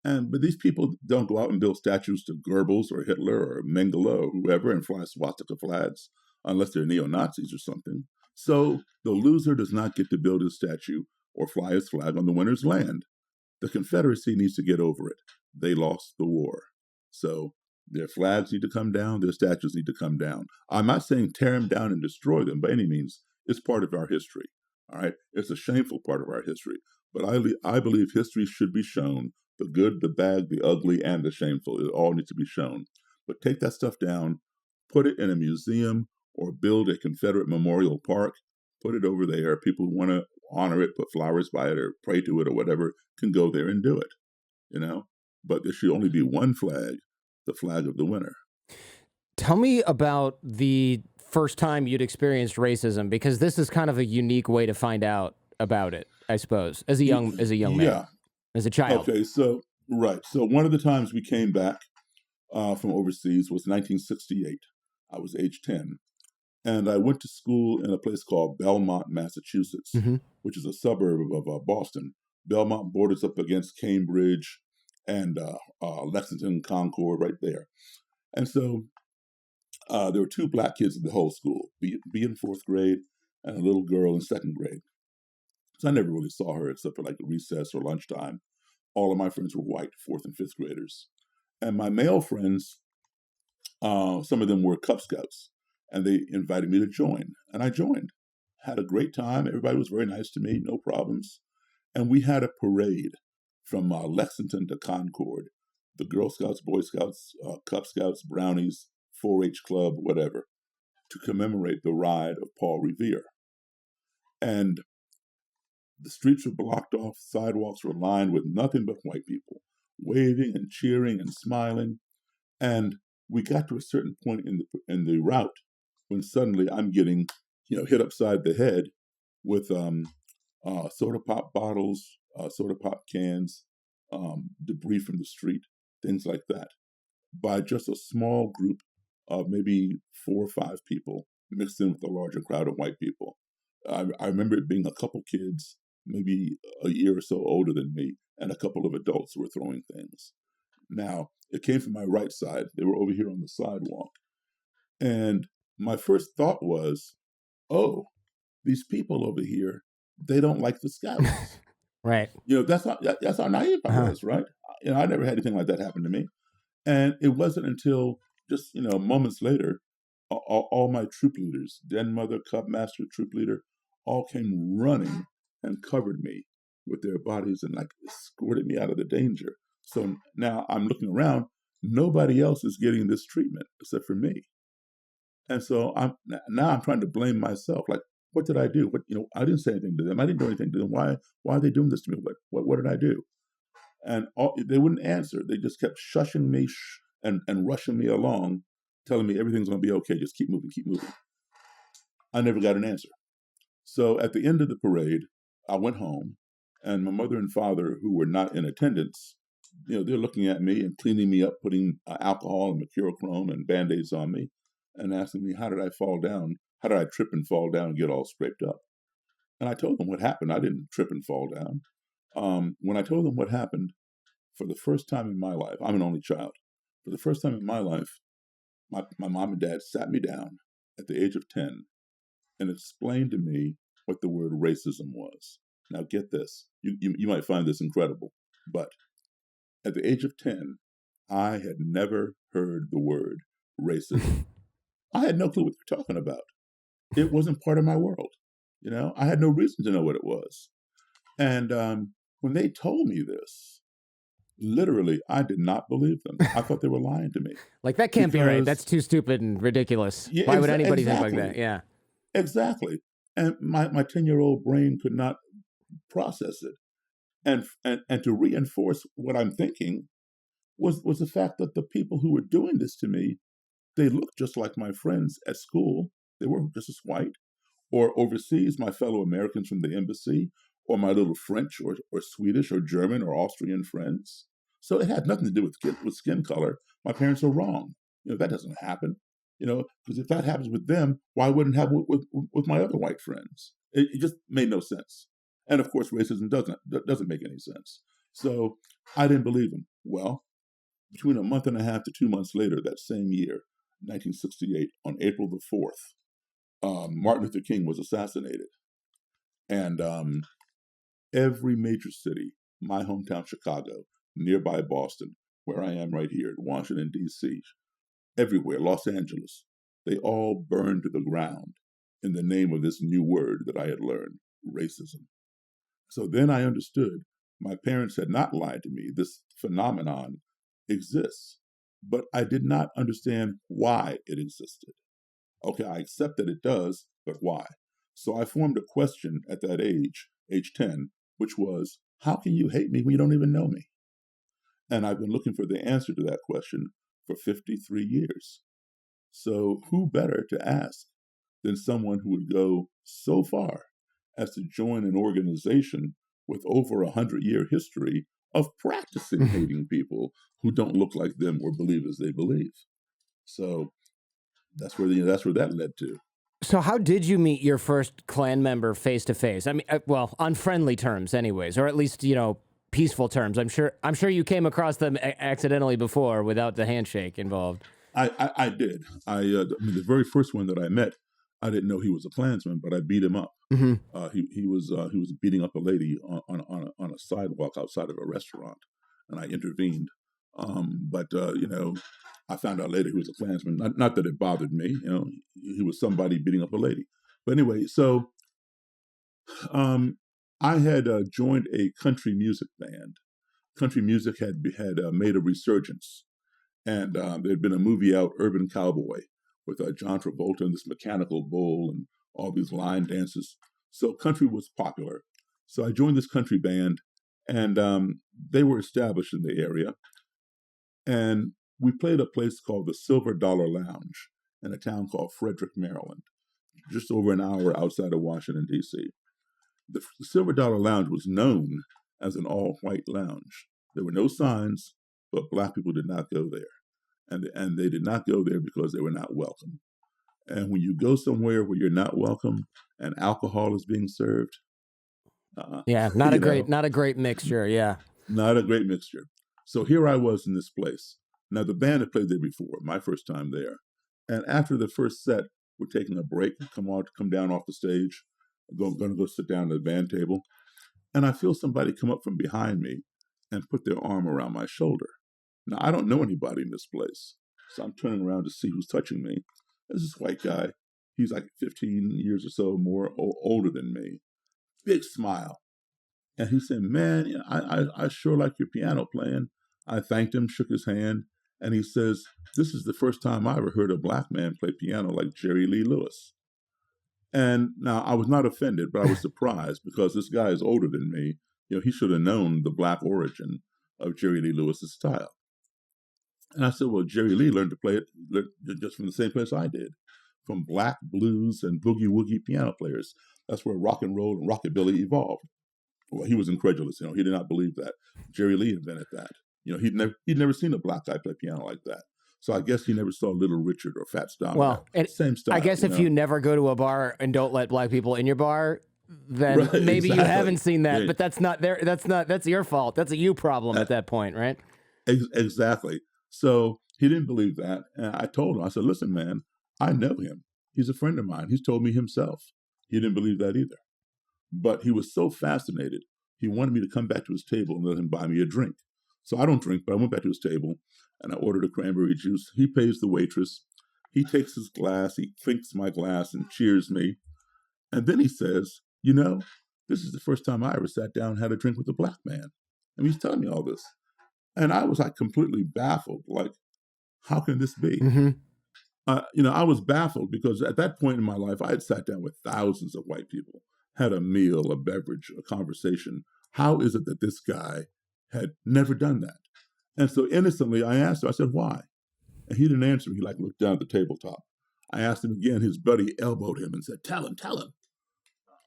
but these people don't go out and build statues to Goebbels or Hitler or Mengele or whoever and fly swastika flags unless they're neo-Nazis or something. So the loser does not get to build his statue or fly his flag on the winner's land. The Confederacy needs to get over it. They lost the war. So their flags need to come down. Their statues need to come down. I'm not saying tear them down and destroy them by any means. It's part of our history. All right. It's a shameful part of our history. But I believe history should be shown. The good, the bad, the ugly, and the shameful. It all needs to be shown. But take that stuff down, put it in a museum, or build a Confederate memorial park, put it over there. People who want to honor it, put flowers by it or pray to it or whatever, can go there and do it, But there should only be one flag, the flag of the winner. Tell me about the first time you'd experienced racism, because this is kind of a unique way to find out about it, I suppose, as a young man, as a child. Okay, so one of the times we came back from overseas was 1968. I was age 10. And I went to school in a place called Belmont, Massachusetts, which is a suburb of Boston. Belmont borders up against Cambridge and Lexington, Concord, right there. And so there were 2 black kids in the whole school, B in 4th grade and a little girl in 2nd grade. So I never really saw her except for like recess or lunchtime. All of my friends were white, 4th and 5th graders. And my male friends, some of them were Cub Scouts. And they invited me to join. And I joined. Had a great time. Everybody was very nice to me, no problems. And we had a parade from Lexington to Concord. The Girl Scouts, Boy Scouts, Cub Scouts, Brownies, 4-H Club, whatever, to commemorate the ride of Paul Revere. And the streets were blocked off. Sidewalks were lined with nothing but white people, waving and cheering and smiling. And we got to a certain point in the route, when suddenly I'm getting, hit upside the head with soda pop bottles, soda pop cans, debris from the street, things like that, by just a small group of maybe 4 or 5 people mixed in with a larger crowd of white people. I remember it being a couple kids, maybe a year or so older than me, and a couple of adults who were throwing things. Now, it came from my right side. They were over here on the sidewalk. And my first thought was, oh, these people over here, they don't like the Scouts. Right. That's how naive I was, right? I never had anything like that happen to me. And it wasn't until just, moments later, all my troop leaders, den mother, cub master, troop leader, all came running and covered me with their bodies and like escorted me out of the danger. So now I'm looking around, nobody else is getting this treatment except for me. And so I'm trying to blame myself. Like, what did I do? I didn't say anything to them. I didn't do anything to them. Why are they doing this to me? What did I do? And they wouldn't answer. They just kept shushing me and rushing me along, telling me everything's going to be okay. Just keep moving, keep moving. I never got an answer. So at the end of the parade, I went home, and my mother and father, who were not in attendance, they're looking at me and cleaning me up, putting alcohol and mercurochrome and Band-Aids on me, and asking me, how did I fall down? How did I trip and fall down and get all scraped up? And I told them what happened. I didn't trip and fall down. When I told them what happened, for the first time in my life, I'm an only child. For the first time in my life, my mom and dad sat me down at the age of 10 and explained to me what the word racism was. Now get this. You might find this incredible, but at the age of 10, I had never heard the word racism. I had no clue what they're talking about. It wasn't part of my world. I had no reason to know what it was. And when they told me this, literally, I did not believe them. I thought they were lying to me. Like, that can't be right. That's too stupid and ridiculous. Yeah, Why would anybody exactly. think like that? Yeah. Exactly. And my 10-year-old brain could not process it. And to reinforce what I'm thinking was the fact that the people who were doing this to me, they looked just like my friends at school. They were just as white. Or overseas, my fellow Americans from the embassy, or my little French or Swedish or German or Austrian friends. So it had nothing to do with skin color. My parents are wrong. That doesn't happen. Because if that happens with them, why wouldn't it happen with my other white friends? It just made no sense. And of course, racism doesn't make any sense. So I didn't believe him. Well, between a month and a half to 2 months later, that same year, 1968, on April the 4th, Martin Luther King was assassinated. And every major city, my hometown Chicago, nearby Boston, where I am right here, Washington, D.C., everywhere, Los Angeles, they all burned to the ground in the name of this new word that I had learned, racism. So then I understood my parents had not lied to me. This phenomenon exists, but I did not understand why it existed. Okay, I accept that it does, but why? So I formed a question at that age 10, which was, how can you hate me when you don't even know me? And I've been looking for the answer to that question for 53 years. So who better to ask than someone who would go so far as to join an organization with over 100-year history of practicing hating people who don't look like them or believe as they believe. So that's where that led to. So how did you meet your first Klan member face to face? I mean, well, on friendly terms, anyways, or at least peaceful terms. I'm sure you came across them accidentally before without the handshake involved. I did. The very first one that I met, I didn't know he was a Klansman, but I beat him up. Mm-hmm. He was beating up a lady on a sidewalk outside of a restaurant, and I intervened. But I found out later he was a Klansman. Not that it bothered me. He was somebody beating up a lady. But anyway, so I had joined a country music band. Country music had made a resurgence. And there had been a movie out, Urban Cowboy, with John Travolta and this mechanical bull and all these line dances. So country was popular. So I joined this country band, and they were established in the area. And we played a place called the Silver Dollar Lounge. in a town called Frederick, Maryland, just over an hour outside of Washington, D.C. The Silver Dollar Lounge was known as an all-white lounge. There were no signs, but black people did not go there. And they did not go there because they were not welcome. And when you go somewhere where you're not welcome and alcohol is being served, yeah, not a great mixture. Yeah, not a great mixture. So here I was in this place. Now the band had played there before, my first time there. And after the first set, we're taking a break, come down off the stage, going to go sit down at the band table, and I feel somebody come up from behind me and put their arm around my shoulder. Now, I don't know anybody in this place, so I'm turning around to see who's touching me. There's this white guy. He's like 15 years or so more older than me. Big smile. And he said, man, I sure like your piano playing. I thanked him, shook his hand, and he says, this is the first time I ever heard a black man play piano like Jerry Lee Lewis. And now I was not offended, but I was surprised because this guy is older than me. He should have known the black origin of Jerry Lee Lewis's style. And I said, well, Jerry Lee learned to play it just from the same place I did, from black blues and boogie-woogie piano players. That's where rock and roll and rockabilly evolved. Well, he was incredulous. He did not believe that. Jerry Lee invented that. He'd never seen a black guy play piano like that. So I guess he never saw Little Richard or Fats Domino. Well, same style. I guess if you never go to a bar and don't let black people in your bar, then maybe you haven't seen that. Yeah. But that's your fault. That's a you problem at that point, right? Exactly. So he didn't believe that. And I told him, I said, listen, man, I know him. He's a friend of mine. He's told me himself. He didn't believe that either. But he was so fascinated, he wanted me to come back to his table and let him buy me a drink. So I don't drink, but I went back to his table and I ordered a cranberry juice. He pays the waitress. He takes his glass, he clinks my glass and cheers me. And then he says, this is the first time I ever sat down and had a drink with a black man. And he's telling me all this. And I was like completely baffled. Like, how can this be? Mm-hmm. I was baffled because at that point in my life, I had sat down with thousands of white people, had a meal, a beverage, a conversation. How is it that this guy had never done that? And so innocently, I asked him, I said, why? And he didn't answer me. He looked down at the tabletop. I asked him again. His buddy elbowed him and said, tell him.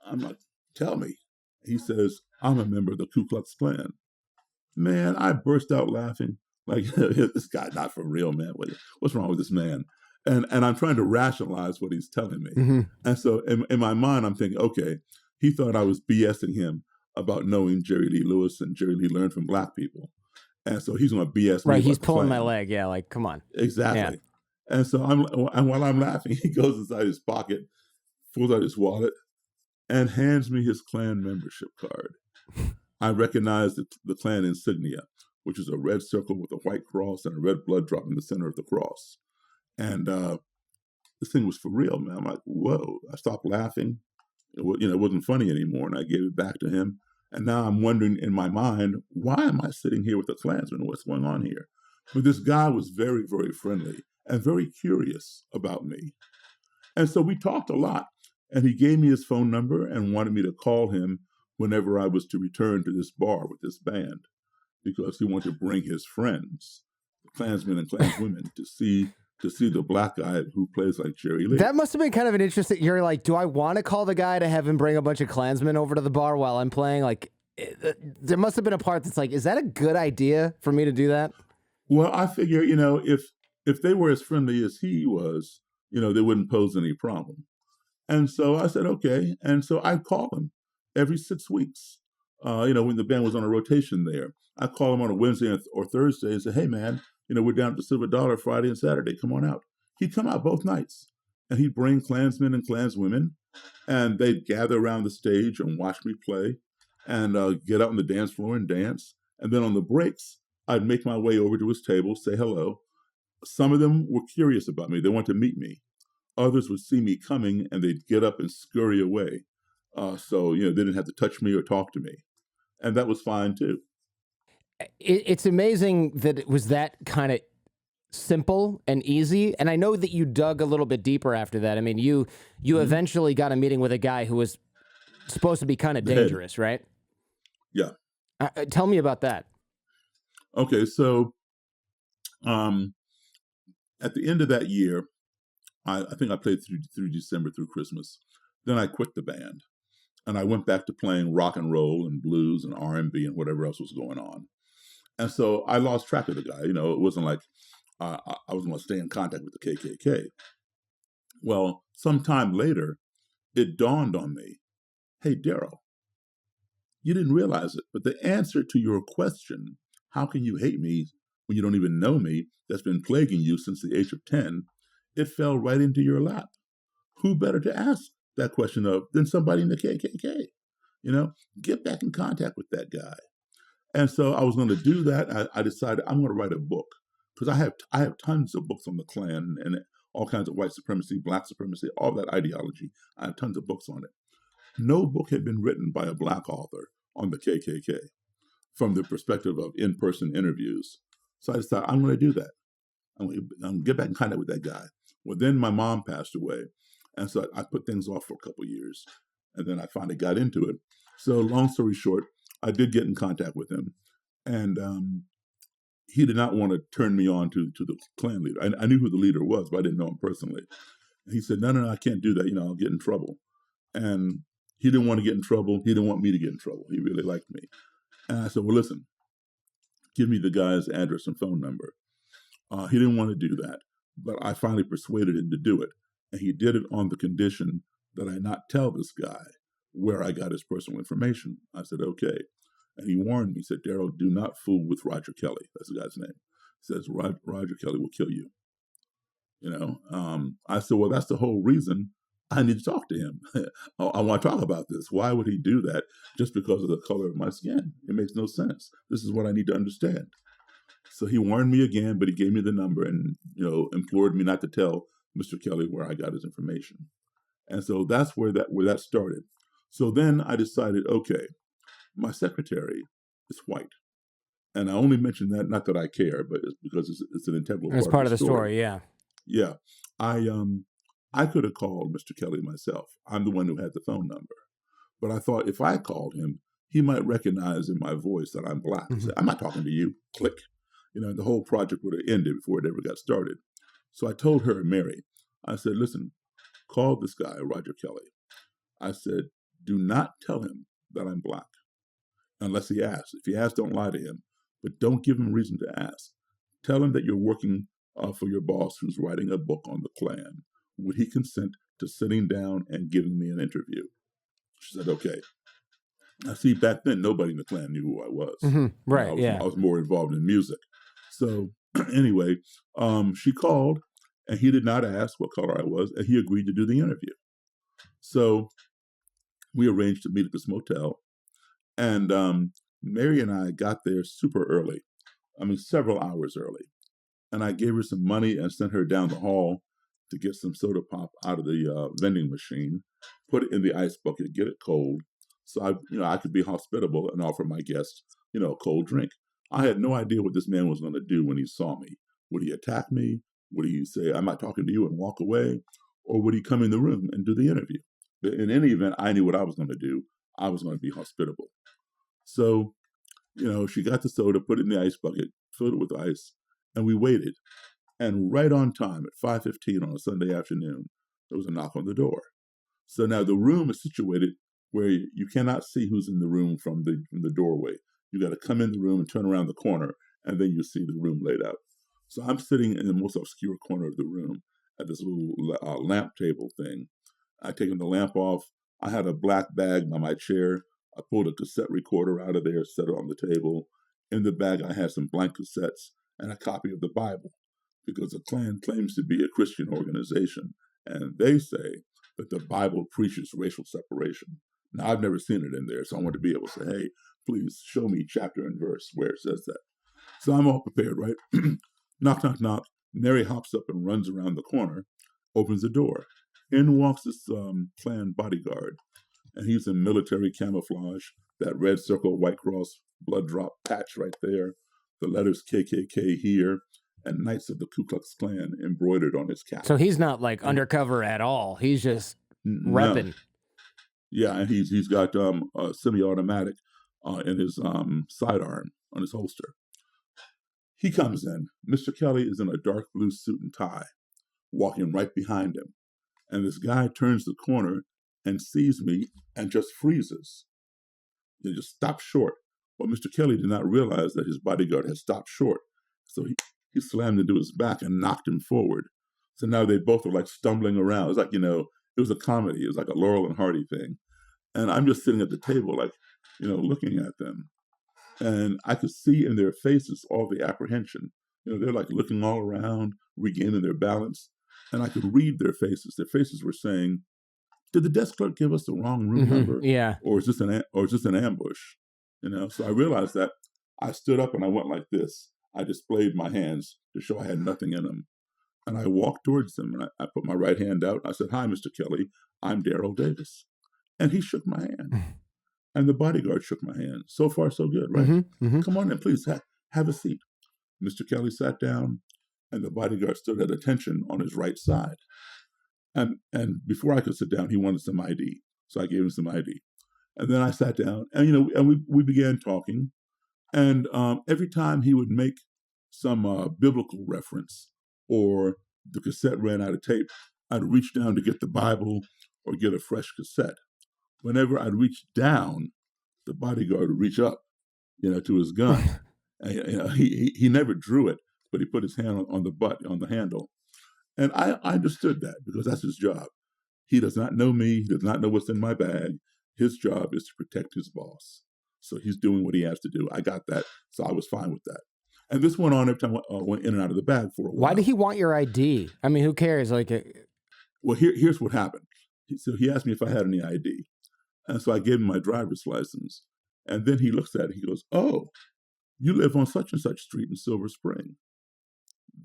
I'm like, tell me. He says, I'm a member of the Ku Klux Klan. Man, I burst out laughing. Like, this guy's not for real, man. What's wrong with this man? And I'm trying to rationalize what he's telling me. Mm-hmm. And so in my mind, I'm thinking, okay, he thought I was BSing him about knowing Jerry Lee Lewis and Jerry Lee learned from black people. And so he's going to BS me. Right, he's pulling my leg. Yeah, like, come on. Exactly. Yeah. And so while I'm laughing, he goes inside his pocket, pulls out his wallet, and hands me his Klan membership card. I recognize the Klan insignia, which is a red circle with a white cross and a red blood drop in the center of the cross. And this thing was for real, man. I'm like, whoa. I stopped laughing. It wasn't funny anymore, and I gave it back to him. And now I'm wondering in my mind, why am I sitting here with a Klansman? What's going on here? But this guy was very, very friendly and very curious about me. And so we talked a lot. And he gave me his phone number and wanted me to call him whenever I was to return to this bar with this band, because he wanted to bring his friends, the Klansmen and Klanswomen, to see the black guy who plays like Jerry Lee. That must have been kind of an interesting. You're like, do I want to call the guy to have him bring a bunch of Klansmen over to the bar while I'm playing? Like, there must have been a part that's like, is that a good idea for me to do that? Well, I figure, if they were as friendly as he was, they wouldn't pose any problem. And so I said, okay. And so I call him every 6 weeks. When the band was on a rotation there, I call him on a Wednesday or Thursday and say, hey, man, we're down at the Silver Dollar Friday and Saturday. Come on out. He'd come out both nights. And he'd bring Klansmen and Klanswomen. And they'd gather around the stage and watch me play and get out on the dance floor and dance. And then on the breaks, I'd make my way over to his table, say hello. Some of them were curious about me. They wanted to meet me. Others would see me coming and they'd get up and scurry away. So they didn't have to touch me or talk to me. And that was fine too. It's amazing that it was that kind of simple and easy. And I know that you dug a little bit deeper after that. I mean, you eventually got a meeting with a guy who was supposed to be kind of dangerous, right? Yeah. Tell me about that. Okay, so at the end of that year, I think I played through December, through Christmas. Then I quit the band, and I went back to playing rock and roll and blues and R&B and whatever else was going on. And so I lost track of the guy. You know, it wasn't like I was going to stay in contact with the KKK. Well, sometime later, it dawned on me, hey, Daryl, you didn't realize it, but the answer to your question, how can you hate me when you don't even know me, that's been plaguing you since the age of 10, it fell right into your lap. Who better to ask that question of than somebody in the KKK? You know, get back in contact with that guy. And so I was going to do that. I decided I'm going to write a book because I have tons of books on the Klan and all kinds of white supremacy, black supremacy, all that ideology. I have tons of books on it. No book had been written by a black author on the KKK from the perspective of in-person interviews. So I decided I'm going to do that. I'm going to get back in contact with that guy. Well, then my mom passed away. And so I put things off for a couple of years. And then I finally got into it. So long story short, I did get in contact with him. And he did not want to turn me on to the Klan leader. I knew who the leader was, but I didn't know him personally. And he said, no, I can't do that. You know, I'll get in trouble. And he didn't want to get in trouble. He didn't want me to get in trouble. He really liked me. And I said, well, listen, give me the guy's address and phone number. He didn't want to do that, but I finally persuaded him to do it. And he did it on the condition that I not tell this guy where I got his personal information. I said, okay. And he warned me, he said, Daryl, do not fool with Roger Kelly. That's the guy's name. He says, Roger Kelly will kill you. You know, I said, well, that's the whole reason I need to talk to him. I want to talk about this. Why would he do that just because of the color of my skin? It makes no sense. This is what I need to understand. So he warned me again, but he gave me the number and, you know, implored me not to tell Mr. Kelly where I got his information. And so that's where that started. So then I decided, okay, my secretary is white. And I only mention that, not that I care, but it's because it's an integral It's part of the story, yeah. Yeah. I could have called Mr. Kelly myself. I'm the one who had the phone number. But I thought if I called him, he might recognize in my voice that I'm black. Mm-hmm. Say, I'm not talking to you. Click. You know, the whole project would have ended before it ever got started. So I told her, Mary, I said, listen, call this guy, Roger Kelly. I said, do not tell him that I'm black unless he asks. If he asks, don't lie to him, but don't give him reason to ask. Tell him that you're working for your boss who's writing a book on the Klan. Would he consent to sitting down and giving me an interview? She said, okay. Now, see, back then, nobody in the Klan knew who I was. Mm-hmm. Right, I was more involved in music. So anyway, she called, and he did not ask what color I was, and he agreed to do the interview. So we arranged to meet at this motel, and Mary and I got there super early. I mean, several hours early. And I gave her some money and sent her down the hall to get some soda pop out of the vending machine, put it in the ice bucket, get it cold, so I could be hospitable and offer my guests, a cold drink. I had no idea what this man was going to do when he saw me. Would he attack me? Would he say, I'm not talking to you and walk away? Or would he come in the room and do the interview? But in any event, I knew what I was going to do. I was going to be hospitable. So, she got the soda, put it in the ice bucket, filled it with ice, and we waited. And right on time, at 5:15 on a Sunday afternoon, there was a knock on the door. So now the room is situated where you cannot see who's in the room from the doorway. You got to come in the room and turn around the corner, and then you see the room laid out. So I'm sitting in the most obscure corner of the room at this little lamp table thing. I taken the lamp off. I had a black bag by my chair. I pulled a cassette recorder out of there, set it on the table. In the bag, I had some blank cassettes and a copy of the Bible, because the Klan claims to be a Christian organization, and they say that the Bible preaches racial separation. Now, I've never seen it in there, so I want to be able to say, hey, please show me chapter and verse where it says that. So I'm all prepared, right? Knock, knock, knock. Mary hops up and runs around the corner, opens the door. In walks this Klan bodyguard, and he's in military camouflage, that red circle, white cross, blood drop patch right there, the letters KKK here, and Knights of the Ku Klux Klan embroidered on his cap. So he's not like undercover at all. He's just repping. Yeah, and he's got a semi-automatic in his sidearm on his holster. He comes in. Mr. Kelly is in a dark blue suit and tie walking right behind him. And this guy turns the corner and sees me and just freezes. He just stops short. Well, Mr. Kelly did not realize that his bodyguard had stopped short. So he slammed into his back and knocked him forward. So now they both were like stumbling around. It was like, it was a comedy. It was like a Laurel and Hardy thing. And I'm just sitting at the table, like, looking at them. And I could see in their faces all the apprehension. They're like looking all around, regaining their balance. And I could read their faces. Their faces were saying, did the desk clerk give us the wrong room number? Yeah. Or is this an ambush? So I realized that. I stood up and I went like this. I displayed my hands to show I had nothing in them. And I walked towards them and I put my right hand out. I said, hi, Mr. Kelly, I'm Daryl Davis. And he shook my hand. And the bodyguard shook my hand. So far, so good, right? Come on in, please, have a seat. Mr. Kelly sat down and the bodyguard stood at attention on his right side. And before I could sit down, he wanted some ID. So I gave him some ID. And then I sat down and, we began talking. And every time he would make some biblical reference or the cassette ran out of tape, I'd reach down to get the Bible or get a fresh cassette. Whenever I'd reach down, the bodyguard would reach up, to his gun. And, he never drew it, but he put his hand on the butt, on the handle. And I understood that because that's his job. He does not know me. He does not know what's in my bag. His job is to protect his boss. So he's doing what he has to do. I got that. So I was fine with that. And this went on every time I went in and out of the bag for a while. Why did he want your ID? I mean, who cares? Well, here's what happened. So he asked me if I had any ID. And so I gave him my driver's license. And then he looks at it. He goes, oh, you live on such and such street in Silver Spring.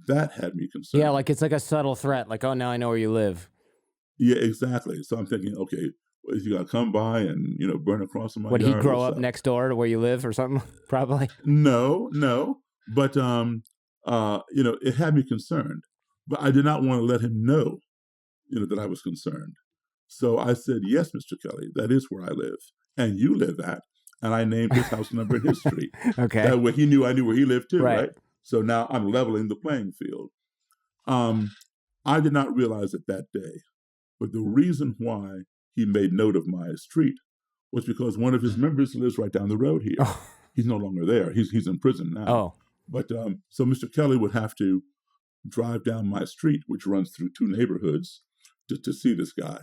That had me concerned. Yeah, it's like a subtle threat. Like, oh, now I know where you live. Yeah, exactly. So I'm thinking, okay, is he going to come by and, burn across my Would yard? Would he grow up next door to where you live or something? Probably. No. But, it had me concerned. But I did not want to let him know, that I was concerned. So I said, yes, Mr. Kelly, that is where I live. And you live at. And I named his house number in his street. Okay. That way he knew I knew where he lived too, Right? right? So now I'm leveling the playing field. I did not realize it that day. But the reason why he made note of my street was because one of his members lives right down the road here. Oh. He's no longer there. He's in prison now. Oh. But so Mr. Kelly would have to drive down my street, which runs through two neighborhoods, to see this guy.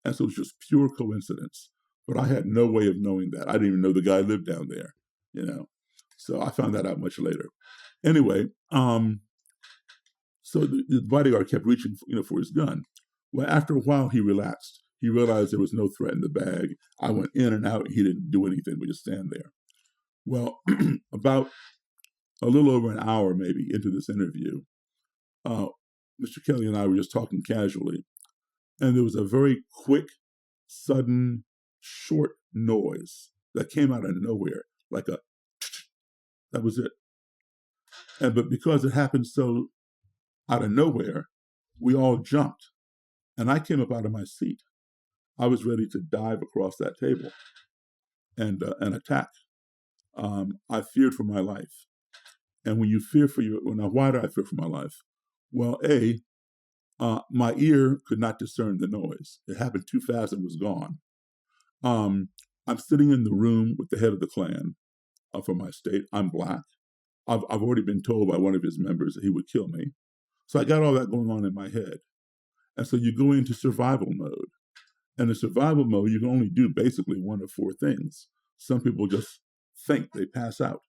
And so it was just pure coincidence. But I had no way of knowing that. I didn't even know the guy lived down there, So I found that out much later. Anyway, so the bodyguard kept reaching, for his gun. Well, after a while, he relaxed. He realized there was no threat in the bag. I went in and out. He didn't do anything but just stand there. Well, about a little over an hour maybe into this interview, Mr. Kelly and I were just talking casually, and there was a very quick, sudden, short noise that came out of nowhere, like a that was it. But because it happened so out of nowhere, we all jumped. And I came up out of my seat. I was ready to dive across that table and attack. I feared for my life. And when you fear for now, why do I fear for my life? Well, my ear could not discern the noise. It happened too fast and was gone. I'm sitting in the room with the head of the Klan from my state. I'm Black. I've already been told by one of his members that he would kill me. So I got all that going on in my head. And so you go into survival mode. And in survival mode, you can only do basically one of four things. Some people just think, they pass out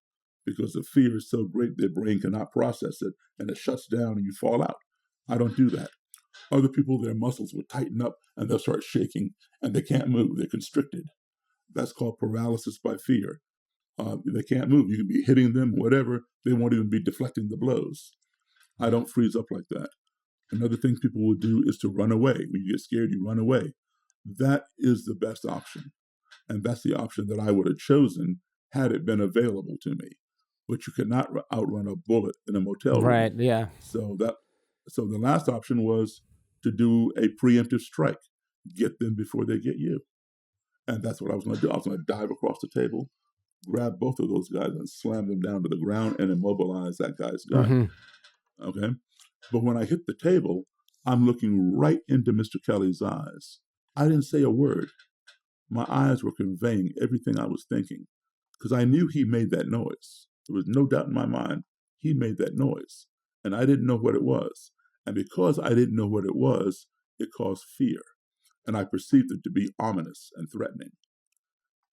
because the fear is so great their brain cannot process it and it shuts down and you fall out. I don't do that. Other people, their muscles will tighten up and they'll start shaking and they can't move. They're constricted. That's called paralysis by fear. They can't move. You can be hitting them, whatever. They won't even be deflecting the blows. I don't freeze up like that. Another thing people will do is to run away. When you get scared, you run away. That is the best option. And that's the option that I would have chosen had it been available to me. But you cannot outrun a bullet in a motel room. Right, yeah. So the last option was to do a preemptive strike. Get them before they get you. And that's what I was going to do. I was going to dive across the table, grab both of those guys and slam them down to the ground and immobilize that guy's gun. Okay? But when I hit the table, I'm looking right into Mr. Kelly's eyes. I didn't say a word. My eyes were conveying everything I was thinking because I knew he made that noise. There was no doubt in my mind he made that noise, and I didn't know what it was. And because I didn't know what it was, it caused fear, and I perceived it to be ominous and threatening.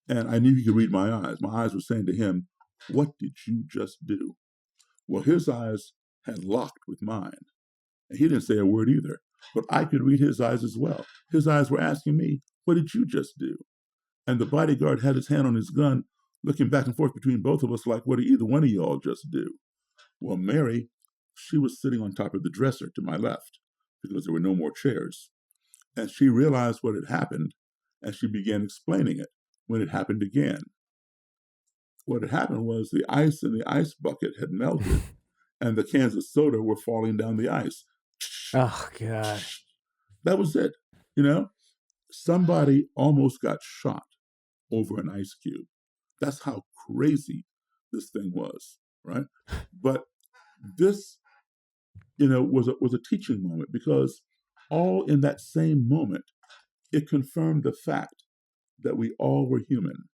And I knew he could read my eyes. My eyes were saying to him, "What did you just do?" Well, his eyes had locked with mine, and he didn't say a word either, but I could read his eyes as well. His eyes were asking me, "What did you just do?" And the bodyguard had his hand on his gun, looking back and forth between both of us like, "What did either one of y'all just do?" Well, Mary, she was sitting on top of the dresser to my left because there were no more chairs. And she realized what had happened, and she began explaining it when it happened again. What had happened was the ice in the ice bucket had melted, and the cans of soda were falling down the ice. Oh, God. That was it. You know, somebody almost got shot over an ice cube. That's how crazy this thing was, right? But this, was a teaching moment because all in that same moment, it confirmed the fact that we all were human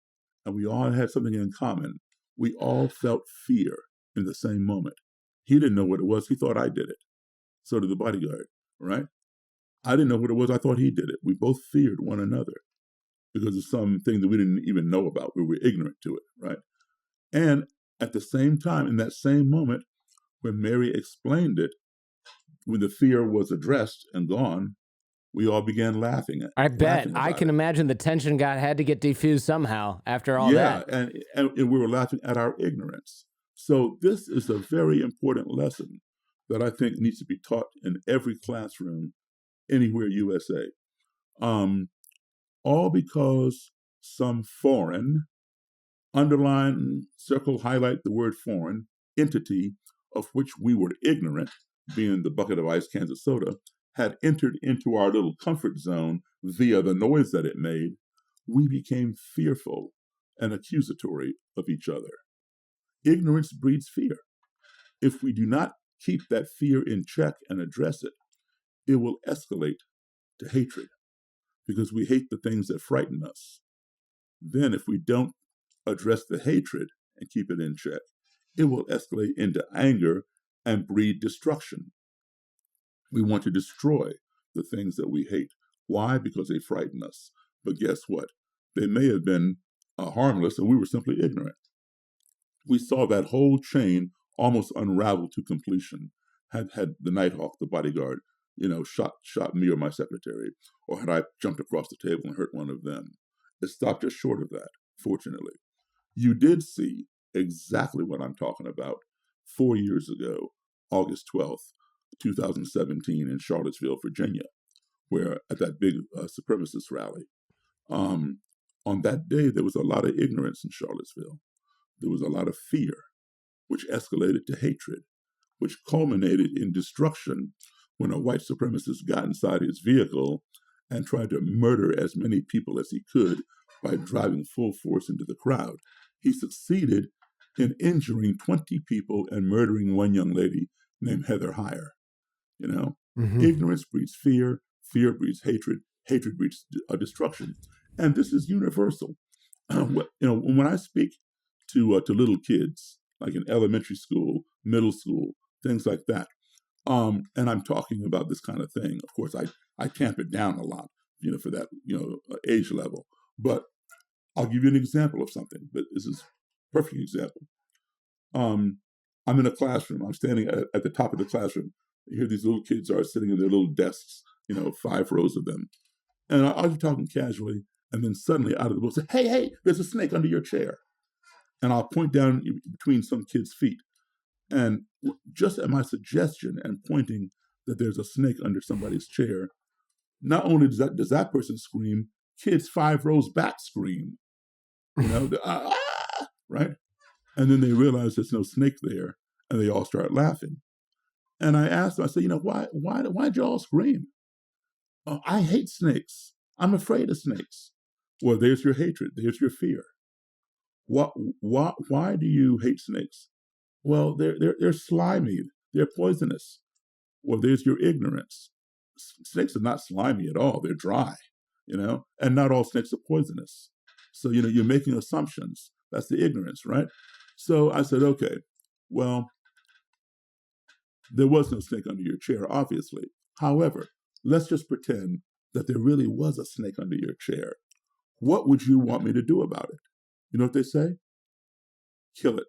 and we all had something in common. We all felt fear in the same moment. He didn't know what it was. He thought I did it. So did the bodyguard, right? I didn't know what it was. I thought he did it. We both feared one another because of something that we didn't even know about. We were ignorant to it, right? And at the same time, in that same moment, when Mary explained it, when the fear was addressed and gone, we all began laughing I bet. laughing I about can it. imagine the tension had to get diffused somehow after all Yeah, that. and we were laughing at our ignorance. So this is a very important lesson that I think needs to be taught in every classroom anywhere USA. Um, all because some foreign, underline, circle, highlight the word foreign, entity of which we were ignorant, being the bucket of ice cans of soda, had entered into our little comfort zone via the noise that it made, we became fearful and accusatory of each other. Ignorance breeds fear. If we do not keep that fear in check and address it, it will escalate to hatred because we hate the things that frighten us. Then, if we don't address the hatred and keep it in check, it will escalate into anger and breed destruction. We want to destroy the things that we hate. Why? Because they frighten us. But guess what? They may have been harmless and we were simply ignorant. We saw that whole chain almost unravel to completion. Had the Nighthawk, the bodyguard, shot me or my secretary, or had I jumped across the table and hurt one of them. It stopped just short of that, fortunately. You did see exactly what I'm talking about 4 years ago, August 12th, 2017, in Charlottesville, Virginia, where at that big supremacist rally. On that day, there was a lot of ignorance in Charlottesville. There was a lot of fear, which escalated to hatred, which culminated in destruction when a white supremacist got inside his vehicle and tried to murder as many people as he could by driving full force into the crowd. He succeeded in injuring 20 people and murdering one young lady named Heather Heyer. Ignorance breeds fear, fear breeds hatred breeds destruction. And this is universal. When I speak to little kids, like in elementary school, middle school, things like that, and I'm talking about this kind of thing. Of course, I tamp it down a lot, for that age level. But I'll give you an example of something. But this is a perfect example. I'm in a classroom. I'm standing at the top of the classroom. Here, these little kids are sitting in their little desks. 5 rows of them, and I'll be talking casually, and then suddenly out of the blue, say, "Hey, there's a snake under your chair." And I'll point down between some kids' feet. And just at my suggestion and pointing that there's a snake under somebody's chair, not only does that person scream, kids 5 rows back scream, right? And then they realize there's no snake there, and they all start laughing. And I asked them, I said, why'd you all scream? "Oh, I hate snakes. I'm afraid of snakes." Well, there's your hatred. There's your fear. Why do you hate snakes? Well, they're slimy. They're poisonous. Well, there's your ignorance. snakes are not slimy at all. They're dry, and not all snakes are poisonous. So, you're making assumptions. That's the ignorance, right? So I said, okay, well, there was no snake under your chair, obviously. However, let's just pretend that there really was a snake under your chair. What would you want me to do about it? You know what they say? Kill it.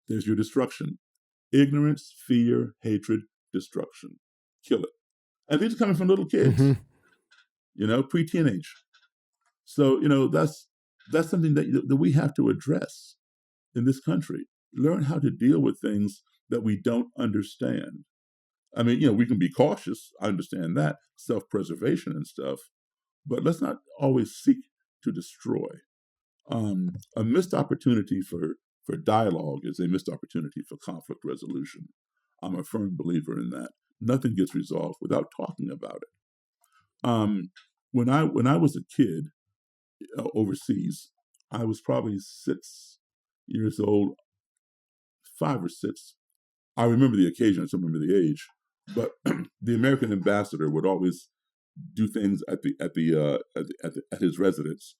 There's your destruction. Ignorance, fear, hatred, destruction. Kill it. And these are coming from little kids, pre-teenage. So, that's something that we have to address in this country. Learn how to deal with things that we don't understand. I mean, we can be cautious. I understand that, self-preservation and stuff, but let's not always seek to destroy. A missed opportunity for dialogue is a missed opportunity for conflict resolution. I'm a firm believer in that. Nothing gets resolved without talking about it. When I was a kid overseas, I was probably 6 years old, 5 or 6. I remember the occasion. I don't remember the age, but the American ambassador would always do things at his residence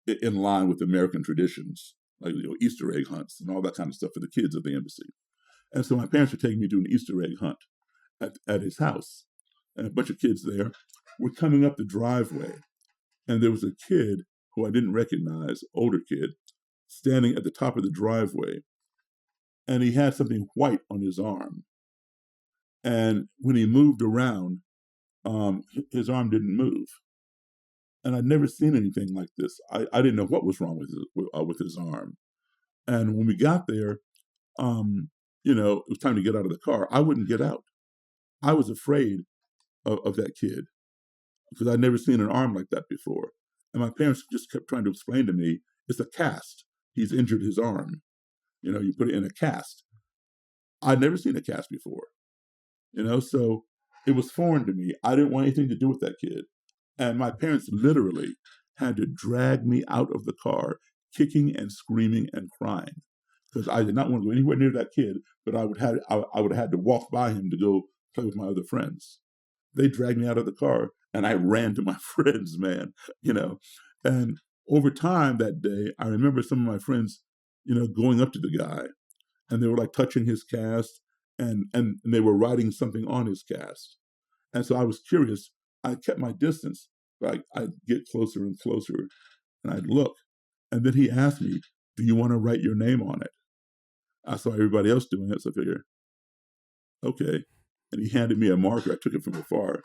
in line with American traditions, like Easter egg hunts and all that kind of stuff for the kids at the embassy. And so my parents were taking me to an Easter egg hunt at his house, and a bunch of kids there were coming up the driveway, and there was a kid who I didn't recognize, older kid, standing at the top of the driveway, and he had something white on his arm. And when he moved around, his arm didn't move. And I'd never seen anything like this. I didn't know what was wrong with his arm. And when we got there, it was time to get out of the car. I wouldn't get out. I was afraid of that kid because I'd never seen an arm like that before. And my parents just kept trying to explain to me, it's a cast. He's injured his arm. You put it in a cast. I'd never seen a cast before. So it was foreign to me. I didn't want anything to do with that kid. And my parents literally had to drag me out of the car, kicking and screaming and crying, because I did not want to go anywhere near that kid, but I would have had to walk by him to go play with my other friends. They dragged me out of the car, and I ran to my friends, man, And over time that day, I remember some of my friends, going up to the guy, and they were like touching his cast, and they were writing something on his cast. And so I was curious. I kept my distance, but I'd get closer and closer, and I'd look. And then he asked me, do you want to write your name on it? I saw everybody else doing it, so I figured, okay. And he handed me a marker. I took it from afar.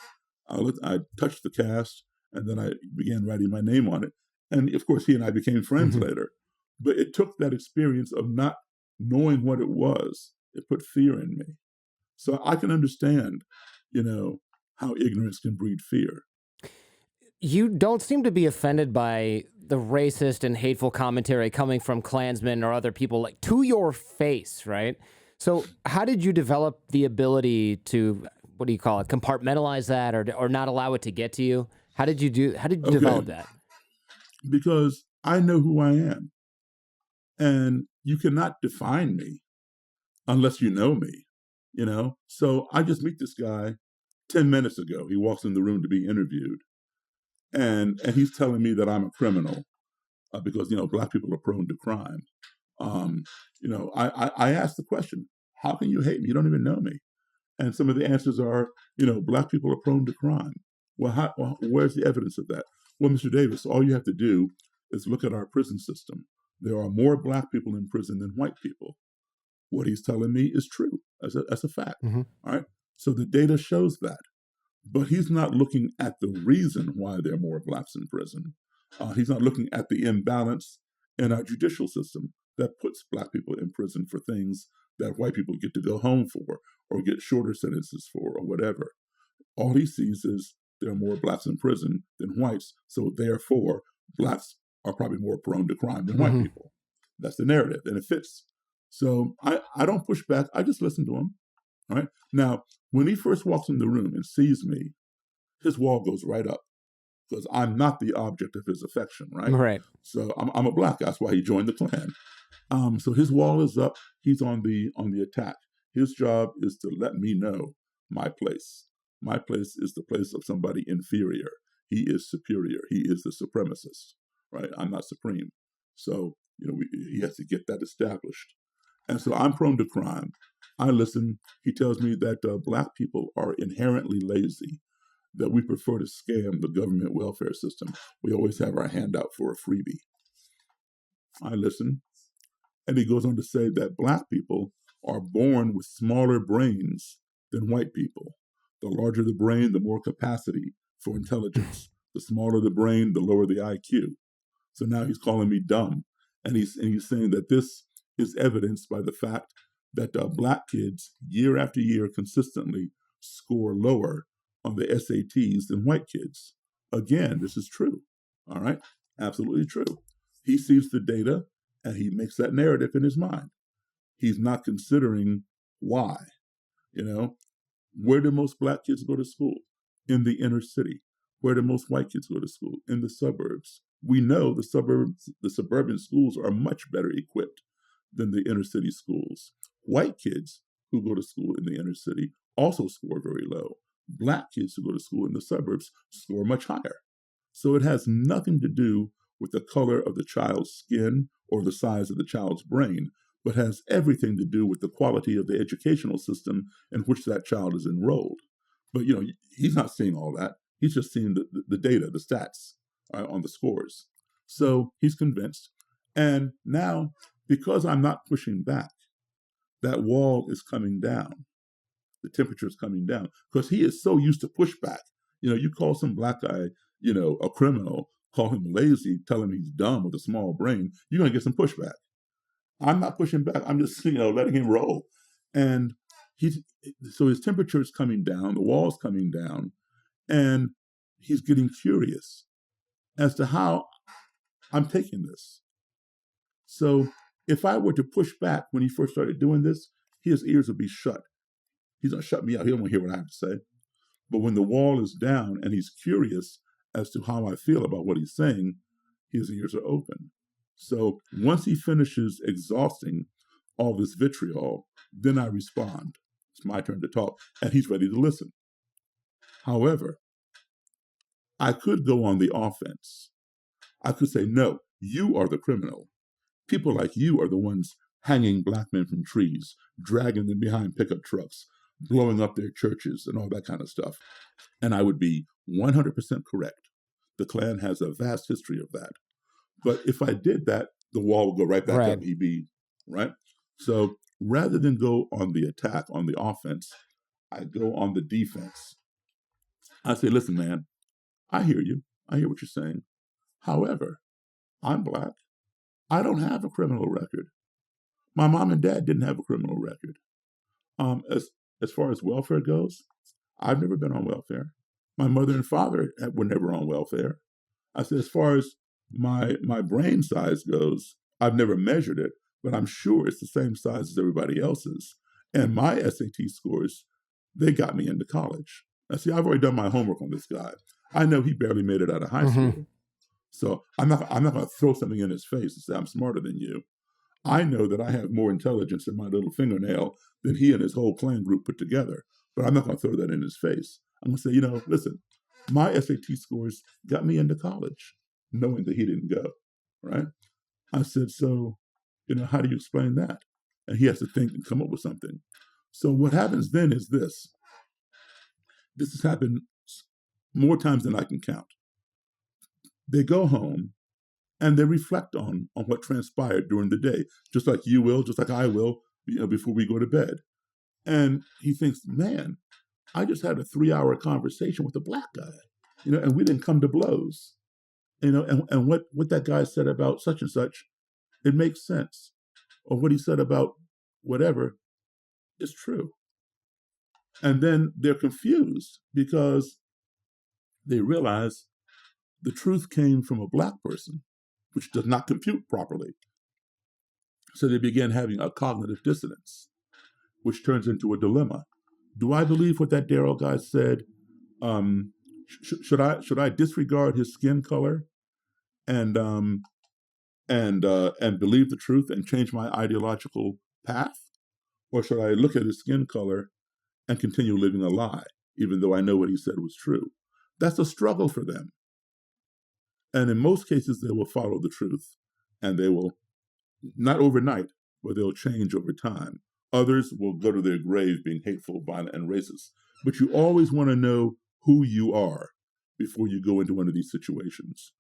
I touched the cast, and then I began writing my name on it. And of course, he and I became friends later. But it took that experience of not knowing what it was. It put fear in me. So I can understand, how ignorance can breed fear. You don't seem to be offended by the racist and hateful commentary coming from Klansmen or other people, like, to your face, right? So how did you develop the ability to, what do you call it, compartmentalize that or not allow it to get to you? How did you develop that? Because I know who I am. And you cannot define me unless you know me, So I just meet this guy 10 minutes ago. He walks in the room to be interviewed. And he's telling me that I'm a criminal because, Black people are prone to crime. I asked the question, how can you hate me? You don't even know me. And some of the answers are, Black people are prone to crime. Well, where's the evidence of that? Well, Mr. Davis, all you have to do is look at our prison system. There are more Black people in prison than white people. What he's telling me is true as a fact. All right. So the data shows that. But he's not looking at the reason why there are more Blacks in prison. He's not looking at the imbalance in our judicial system that puts Black people in prison for things that white people get to go home for or get shorter sentences for or whatever. All he sees is there are more Blacks in prison than whites, so therefore Blacks are probably more prone to crime than white people. That's the narrative, and it fits. So I don't push back. I just listen to him. All right. Now, when he first walks in the room and sees me, his wall goes right up because I'm not the object of his affection, right? Right. So I'm a Black. That's why he joined the Klan. So his wall is up. He's on the attack. His job is to let me know my place. My place is the place of somebody inferior. He is superior. He is the supremacist, right? I'm not supreme. So, he has to get that established. And so I'm prone to crime. I listen. He tells me that black people are inherently lazy, that we prefer to scam the government welfare system. We always have our hand out for a freebie. I listen. And he goes on to say that black people are born with smaller brains than white people. The larger the brain, the more capacity for intelligence. The smaller the brain, the lower the IQ. So now he's calling me dumb. And he's saying that this is evidenced by the fact that black kids, year after year, consistently score lower on the SATs than white kids. Again, this is true. All right? Absolutely true. He sees the data and he makes that narrative in his mind. He's not considering why. Where do most black kids go to school? In the inner city. Where do most white kids go to school? In the suburbs. We know the suburban schools are much better equipped than the inner city schools. White kids who go to school in the inner city also score very low. Black kids who go to school in the suburbs score much higher. So it has nothing to do with the color of the child's skin or the size of the child's brain, but has everything to do with the quality of the educational system in which that child is enrolled. But, he's not seeing all that. He's just seeing the data, the stats on the scores. So he's convinced. And now, because I'm not pushing back, that wall is coming down. The temperature is coming down because he is so used to pushback. You call some black guy, a criminal, call him lazy, tell him he's dumb with a small brain, you're going to get some pushback. I'm not pushing back. I'm just, letting him roll. And so his temperature is coming down, the wall's coming down, and he's getting curious as to how I'm taking this. So if I were to push back when he first started doing this, his ears would be shut. He's going to shut me out. He don't want to hear what I have to say. But when the wall is down and he's curious as to how I feel about what he's saying, his ears are open. So once he finishes exhausting all this vitriol, then I respond. It's my turn to talk, and he's ready to listen. However, I could go on the offense. I could say, no, you are the criminal. People like you are the ones hanging black men from trees, dragging them behind pickup trucks, blowing up their churches, and all that kind of stuff. And I would be 100% correct. The Klan has a vast history of that. But if I did that, the wall would go right back up. He'd be, right? So rather than go on the attack, on the offense, I go on the defense. I say, listen, man, I hear you. I hear what you're saying. However, I'm black. I don't have a criminal record. My mom and dad didn't have a criminal record. As far as welfare goes, I've never been on welfare. My mother and father were never on welfare. I said, as far as my brain size goes, I've never measured it, but I'm sure it's the same size as everybody else's. And my SAT scores, they got me into college. Now, see, I've already done my homework on this guy. I know he barely made it out of high school. So I'm not going to throw something in his face and say, I'm smarter than you. I know that I have more intelligence in my little fingernail than he and his whole Klan group put together. But I'm not going to throw that in his face. I'm going to say, listen, my SAT scores got me into college, knowing that he didn't go, right? I said, so, how do you explain that? And he has to think and come up with something. So what happens then is this. This has happened more times than I can count. They go home and they reflect on what transpired during the day, just like you will, just like I will, before we go to bed. And he thinks, man, I just had a 3-hour conversation with a black guy, and we didn't come to blows, and what that guy said about such and such, it makes sense. Or what he said about whatever is true. And then they're confused because they realize the truth came from a black person, which does not compute properly. So they begin having a cognitive dissonance, which turns into a dilemma. Do I believe what that Daryl guy said? Should I disregard his skin color and believe the truth and change my ideological path, or should I look at his skin color and continue living a lie, even though I know what he said was true. That's a struggle for them. And in most cases, they will follow the truth, and they will, not overnight, but they'll change over time. Others will go to their grave being hateful, violent, and racist. But you always want to know who you are before you go into one of these situations.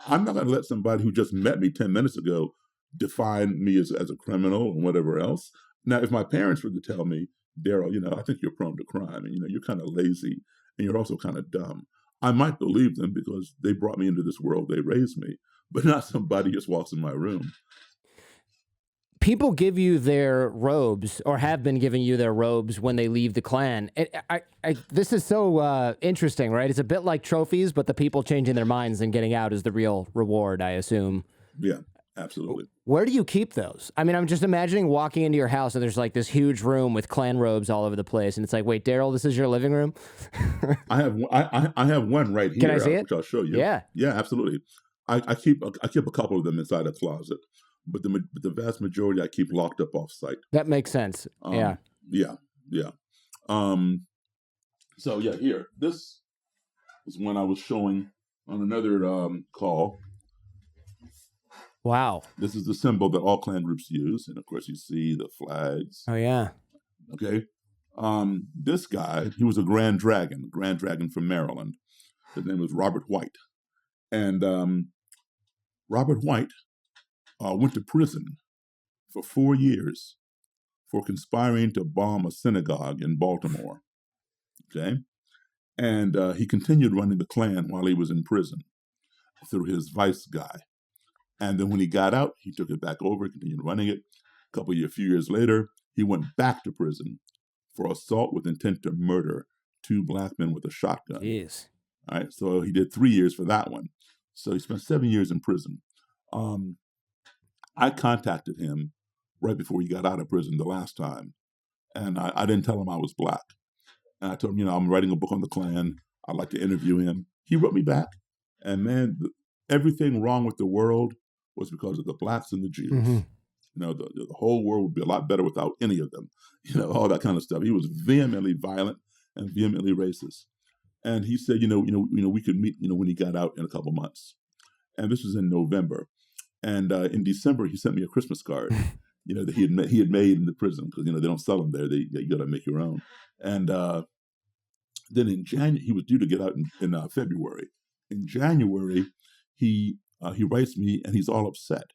I'm not going to let somebody who just met me 10 minutes ago define me as a criminal and whatever else. Now, if my parents were to tell me, Daryl, I think you're prone to crime, and you're kind of lazy, and you're also kind of dumb, I might believe them because they brought me into this world, they raised me, but not somebody just walks in my room. People give you their robes, or have been giving you their robes when they leave the Klan. This is so interesting, right? It's a bit like trophies, but the people changing their minds and getting out is the real reward, I assume. Yeah, absolutely. Where do you keep those? I mean, I'm just imagining walking into your house and there's like this huge room with Klan robes all over the place, and it's like, wait, Daryl, this is your living room? I have one right here. Can I see it? Which I'll show you. Yeah, absolutely. I keep a couple of them inside a closet. But the vast majority I keep locked up off site. that makes sense. Yeah. So here, this is when I was showing on another call. Wow. This is the symbol that all Klan groups use, and of course you see the flags. Oh yeah. Okay. This guy, he was a Grand Dragon from Maryland. His name was Robert White, and Robert White went to prison for 4 years for conspiring to bomb a synagogue in Baltimore. Okay, and he continued running the Klan while he was in prison through his vice guy. And then when he got out, he took it back over, continued running it. A few years later, he went back to prison for assault with intent to murder 2 black men with a shotgun. Jeez. All right, so he did 3 years for that one. So he spent 7 years in prison. I contacted him right before he got out of prison the last time, and I didn't tell him I was black. And I told him, I'm writing a book on the Klan. I'd like to interview him. He wrote me back, and man, everything wrong with the world was because of the blacks and the Jews. Mm-hmm. The whole world would be a lot better without any of them. All that kind of stuff. He was vehemently violent and vehemently racist. And he said, we could meet, when he got out in a couple months. And this was in November. And in December, he sent me a Christmas card, that he had made in the prison because they don't sell them there. You got to make your own. And then in January, he was due to get out in February. In January, he writes me and he's all upset.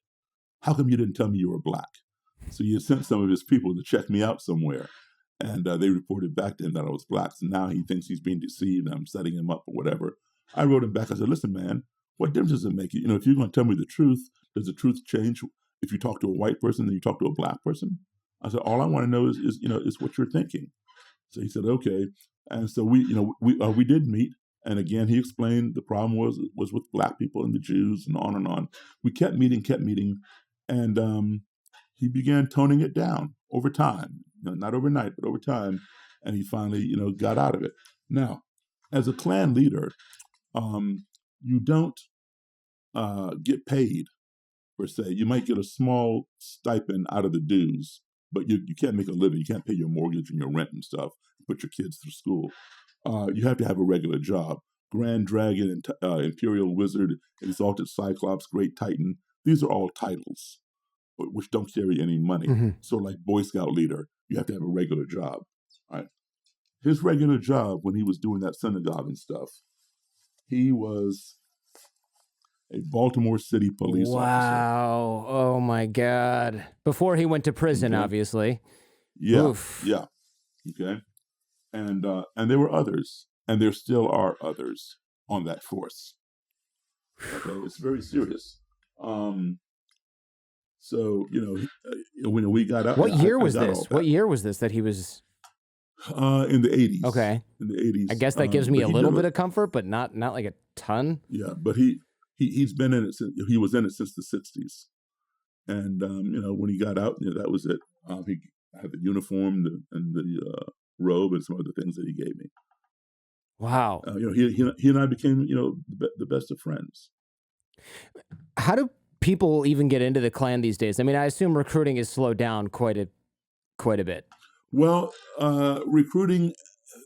How come you didn't tell me you were black? So he had sent some of his people to check me out somewhere, and they reported back to him that I was black. So now he thinks he's being deceived. And I'm setting him up or whatever. I wrote him back. I said, "Listen, man, what difference does it make? If you're going to tell me the truth, does the truth change if you talk to a white person than you talk to a black person?" I said, "All I want to know is what you're thinking." So he said, "Okay." And so we did meet, and again he explained the problem was with black people and the Jews and on and on. We kept meeting, and he began toning it down over time, not overnight, but over time, and he finally got out of it. Now, as a Klan leader, you don't get paid per se. You might get a small stipend out of the dues, but you can't make a living. You can't pay your mortgage and your rent and stuff, put your kids through school. You have to have a regular job. Grand Dragon, Imperial Wizard, Exalted Cyclops, Great Titan, these are all titles, which don't carry any money. Mm-hmm. So like Boy Scout leader, you have to have a regular job. Right? His regular job when he was doing that synagogue and stuff, he was a Baltimore City police officer. Wow. Oh, my God. Before he went to prison, obviously. Yeah. Oof. Yeah. Okay. And there were others, and there still are others on that force. Okay. It's very serious. So, when we got out. What year was this? What year was this that he was? In the 80s. Okay. In the 80s. I guess that gives me a little bit of comfort, but not like a ton. Yeah, but he's been in it since he was in it since the 60s, and when he got out, that was it. He had the uniform and the robe and some other things that he gave me. Wow. He and I became the best of friends. How do people even get into the Klan these days? I mean, I assume recruiting is slowed down quite a bit. Well, recruiting.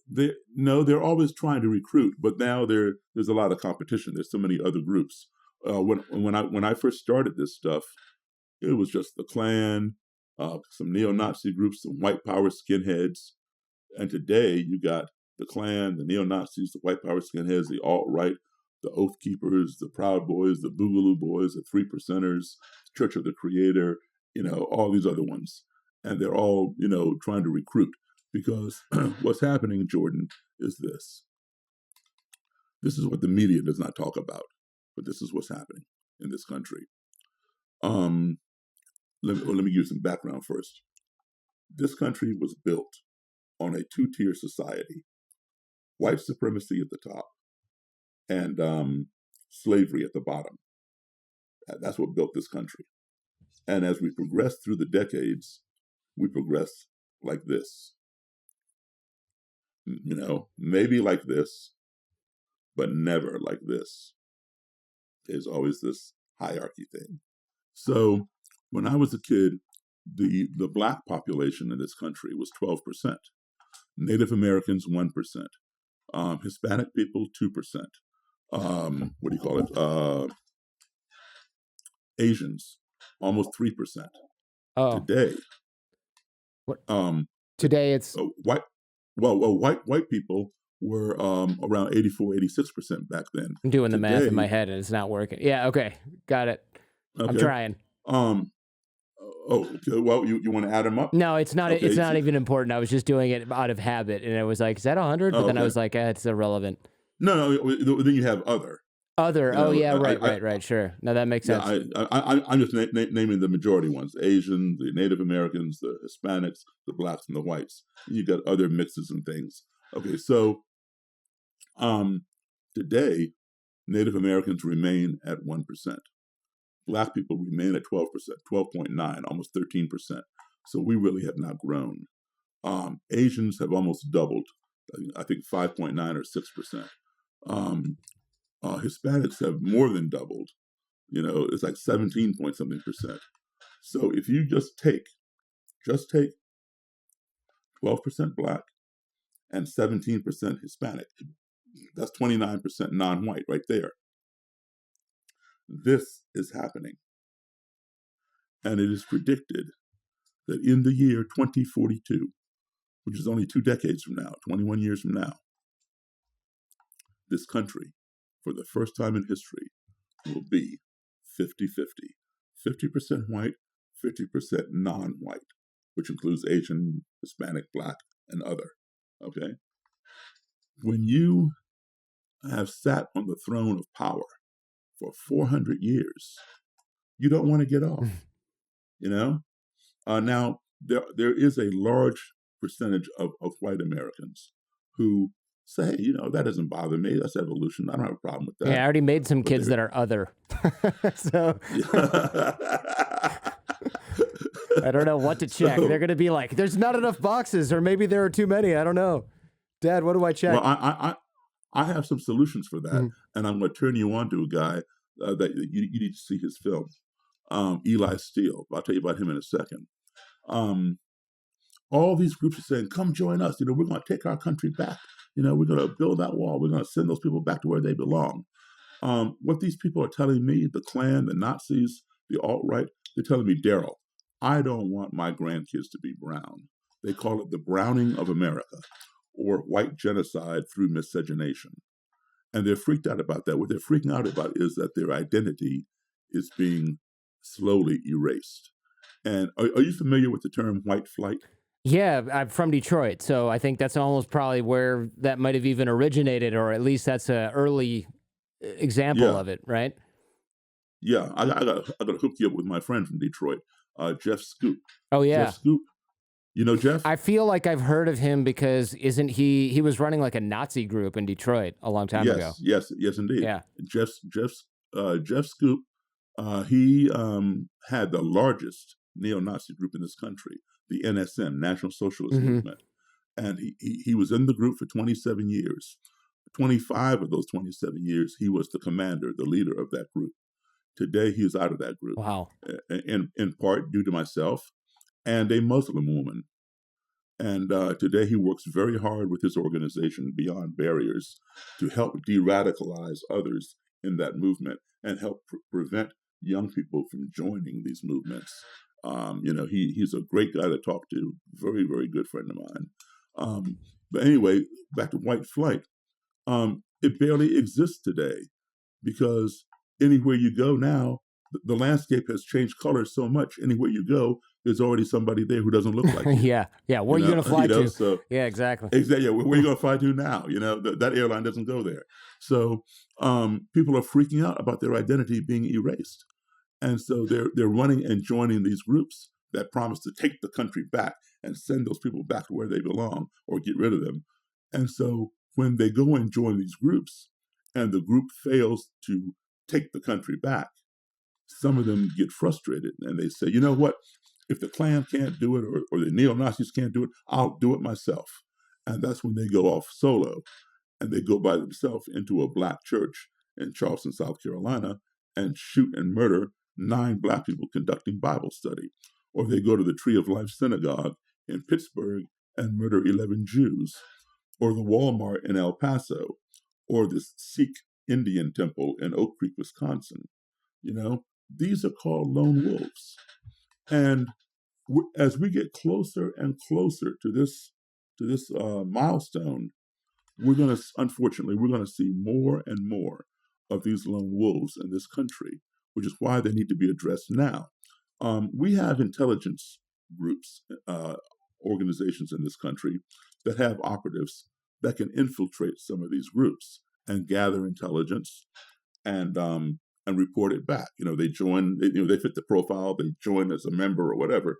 They're always trying to recruit, but now there's a lot of competition. There's so many other groups. When I first started this stuff, it was just the Klan, some neo-Nazi groups, some white power skinheads, and today you got the Klan, the neo-Nazis, the white power skinheads, the alt-right, the Oath Keepers, the Proud Boys, the Boogaloo Boys, the Three Percenters, Church of the Creator, all these other ones. And they're all, trying to recruit because what's happening, Jordan, is this. This is what the media does not talk about, but this is what's happening in this country. Let me give you some background first. This country was built on a two-tier society, white supremacy at the top and slavery at the bottom. That's what built this country. And as we progress through the decades, we progress like this. Maybe like this, but never like this. There's always this hierarchy thing. So when I was a kid, the black population in this country was 12%. Native Americans, 1%. Hispanic people, 2%. What do you call it? Asians, almost 3%. Oh, Today, what? Today it's white. Well, white people were around 84, 86% back then. I'm doing the math in Today- my head and it's not working. Yeah, okay, got it. I'm Okay. trying. Okay. Well, you want to add them up? No, it's not. Okay, It's not so- even important. I was just doing it out of habit, and it was like, is that 100? But then I Okay. was like, it's irrelevant. No. Then you have other. Other. You Oh know, yeah, I- right. Sure. No, that makes sense. Yeah, I'm just naming the majority ones: the Asians, the Native Americans, the Hispanics, the blacks, and the whites. You got other mixes and things. Okay, so today, Native Americans remain at 1%. Black people remain at 12%, 12.9, almost 13%. So we really have not grown. Asians have almost doubled. I think 5.9 or 6%. Hispanics have more than doubled. It's like 17 point something percent. So if you just take 12% black and 17% Hispanic, that's 29% non-white right there. This is happening. And it is predicted that in the year 2042, which is only 2 decades from now, 21 years from now, this country, for the first time in history, will be 50-50. 50% white, 50% non-white, which includes Asian, Hispanic, Black, and other. Okay? When you have sat on the throne of power for 400 years, you don't want to get off. Now, there is a large percentage of white Americans who say, that doesn't bother me. That's evolution. I don't have a problem with that. Yeah, I already made some kids that are other. So I don't know what to check. They're going to be like, there's not enough boxes, or maybe there are too many. I don't know. Dad, what do I check? Well, I have some solutions for that, and I'm going to turn you on to a guy that you need to see his film, Eli Steele. I'll tell you about him in a second. All these groups are saying, come join us. We're going to take our country back. We're going to build that wall. We're going to send those people back to where they belong. What these people are telling me, the Klan, the Nazis, the alt-right, they're telling me, Daryl, I don't want my grandkids to be brown. They call it the browning of America, or white genocide through miscegenation. And they're freaked out about that. What they're freaking out about is that their identity is being slowly erased. And are you familiar with the term white flight? Yeah, I'm from Detroit, so I think that's almost probably where that might have even originated, or at least that's an early example of it, right? Yeah, I got to hook you up with my friend from Detroit, Jeff Scoop. Oh yeah, Jeff Scoop. You know Jeff? I feel like I've heard of him because isn't he was running like a Nazi group in Detroit a long time ago. Yes, indeed. Yeah. Jeff Scoop, he had the largest neo-Nazi group in this country, the NSM, National Socialist Movement. And he was in the group for 27 years. 25 of those 27 years, he was the commander, the leader of that group. Today, he is out of that group. Wow. In part due to myself and a Muslim woman. And today he works very hard with his organization, Beyond Barriers, to help de-radicalize others in that movement and help prevent young people from joining these movements. He's a great guy to talk to, very, very good friend of mine. But anyway, back to white flight. It barely exists today because anywhere you go now, the landscape has changed colors so much. Anywhere you go, there's already somebody there who doesn't look like you. Yeah. Where are you going to fly to? So, yeah, exactly. Exactly. Where are you going to fly to now? That airline doesn't go there. So people are freaking out about their identity being erased. And so they're running and joining these groups that promise to take the country back and send those people back to where they belong or get rid of them. And so when they go and join these groups and the group fails to take the country back, some of them get frustrated and they say, you know what? If the Klan can't do it or the neo-Nazis can't do it, I'll do it myself. And that's when they go off solo and they go by themselves into a black church in Charleston, South Carolina, and shoot and murder 9 black people conducting Bible study. Or they go to the Tree of Life Synagogue in Pittsburgh and murder 11 Jews. Or the Walmart in El Paso. Or the Sikh Indian temple in Oak Creek, Wisconsin. These are called lone wolves. And as we get closer and closer to this milestone, unfortunately, we're going to see more and more of these lone wolves in this country, which is why they need to be addressed now. We have intelligence groups, organizations in this country that have operatives that can infiltrate some of these groups and gather intelligence and report it back. They join, they fit the profile, they join as a member or whatever,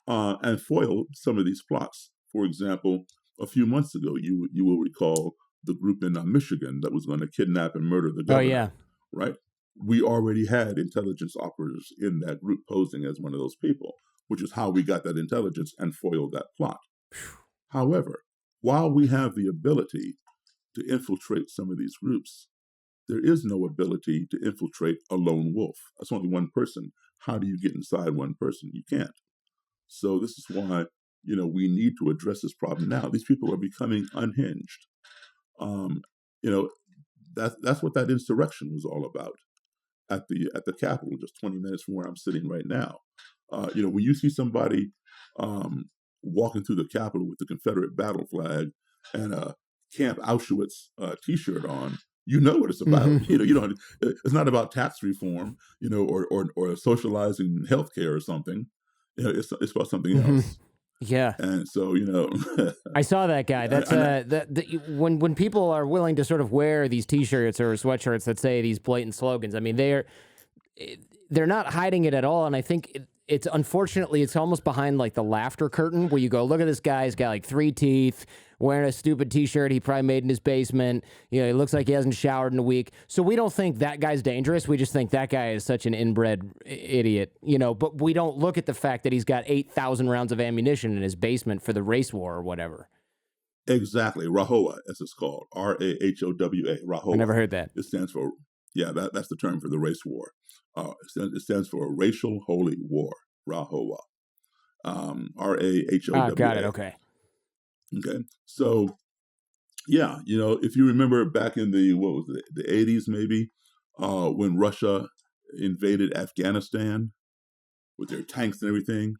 and foil some of these plots. For example, a few months ago, you will recall the group in Michigan that was going to kidnap and murder the governor. Oh, yeah. Right? We already had intelligence operatives in that group posing as one of those people, which is how we got that intelligence and foiled that plot. However, while we have the ability to infiltrate some of these groups, there is no ability to infiltrate a lone wolf. That's only one person. How do you get inside one person? You can't. So this is why, we need to address this problem now. These people are becoming unhinged. That's what that insurrection was all about at the Capitol, just 20 minutes from where I'm sitting right now. When you see somebody walking through the Capitol with the Confederate battle flag and a Camp Auschwitz T-shirt on, you know what it's about. Mm-hmm. It's not about tax reform, or socializing healthcare or something. It's about something else. Yeah. And so, I saw that guy. That's when people are willing to sort of wear these T-shirts or sweatshirts that say these blatant slogans. I mean, they're not hiding it at all. And I think it's unfortunately it's almost behind like the laughter curtain where you go, look at this guy. He's got like 3 teeth, wearing a stupid T-shirt he probably made in his basement. He looks like he hasn't showered in a week. So we don't think that guy's dangerous. We just think that guy is such an inbred idiot, But we don't look at the fact that he's got 8,000 rounds of ammunition in his basement for the race war or whatever. Exactly. RAHOWA, as it's called. RAHOWA. RAHOWA. I never heard that. It stands for, that's the term for the race war. It stands for a racial holy war. RAHOWA. RAHOWA. Got it. Okay. Okay. So, if you remember back in the 80s maybe, when Russia invaded Afghanistan with their tanks and everything,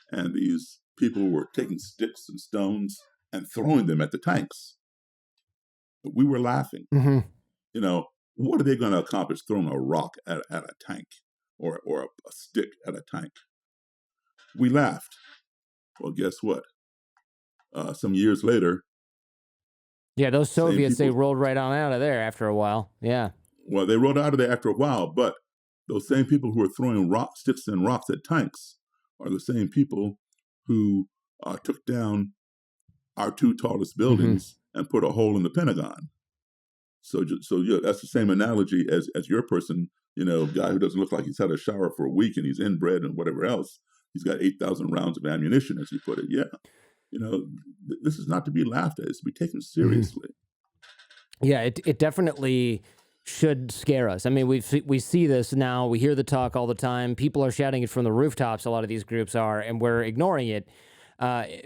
and these people were taking sticks and stones and throwing them at the tanks. But we were laughing. Mm-hmm. What are they going to accomplish throwing a rock at a tank or a stick at a tank? We laughed. Well, guess what? Some years later. Yeah, those Soviets, they rolled right on out of there after a while. Yeah. Well, they rolled out of there after a while, but those same people who are throwing sticks and rocks at tanks are the same people who took down our 2 tallest buildings and put a hole in the Pentagon. So that's the same analogy as your person, guy who doesn't look like he's had a shower for a week and he's inbred and whatever else. He's got 8,000 rounds of ammunition, as he put it. Yeah. This is not to be laughed at. It's to be taken seriously. Yeah, it definitely should scare us. I mean, we see this now. We hear the talk all the time. People are shouting it from the rooftops. A lot of these groups are, and we're ignoring it.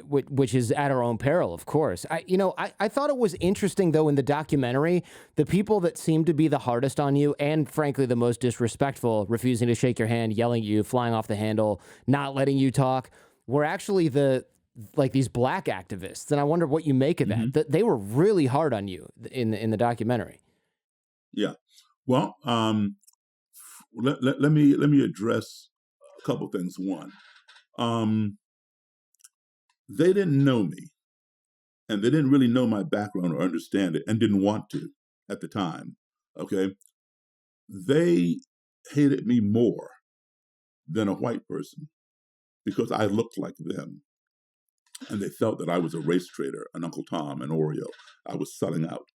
which is at our own peril, of course. I thought it was interesting, though, in the documentary, the people that seemed to be the hardest on you and, frankly, the most disrespectful, refusing to shake your hand, yelling at you, flying off the handle, not letting you talk, were actually these black activists. And I wonder what you make of Mm-hmm. that. They were really hard on you in the documentary. Yeah. Well, let me address a couple things. One, they didn't know me, and they didn't really know my background or understand it, and didn't want to at the time. Okay, they hated me more than a white person because I looked like them, and they felt that I was a race trader, an Uncle Tom, an Oreo. I was selling out,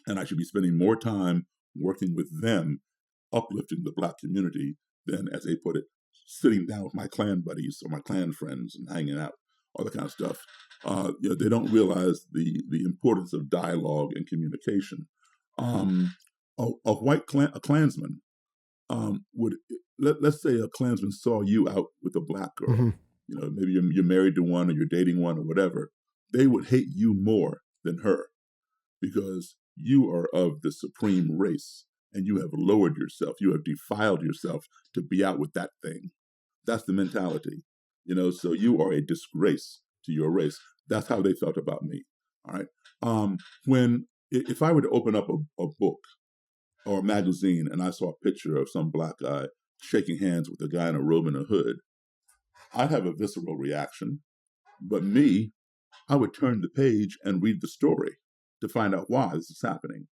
and I should be spending more time working with them, uplifting the Black community, than, as they put it, sitting down with my Klan buddies or my Klan friends and hanging out, all that kind of stuff. They don't realize the importance of dialogue and communication. A white Klansman would, let's say a Klansman saw you out with a black girl. Mm-hmm. Maybe you're married to one or you're dating one or whatever. They would hate you more than her because you are of the supreme race and you have lowered yourself. You have defiled yourself to be out with that thing. That's the mentality. So you are a disgrace to your race. That's how they felt about me. All right. If I were to open up a book or a magazine and I saw a picture of some black guy shaking hands with a guy in a robe and a hood, I'd have a visceral reaction. But I would turn the page and read the story to find out why this is happening.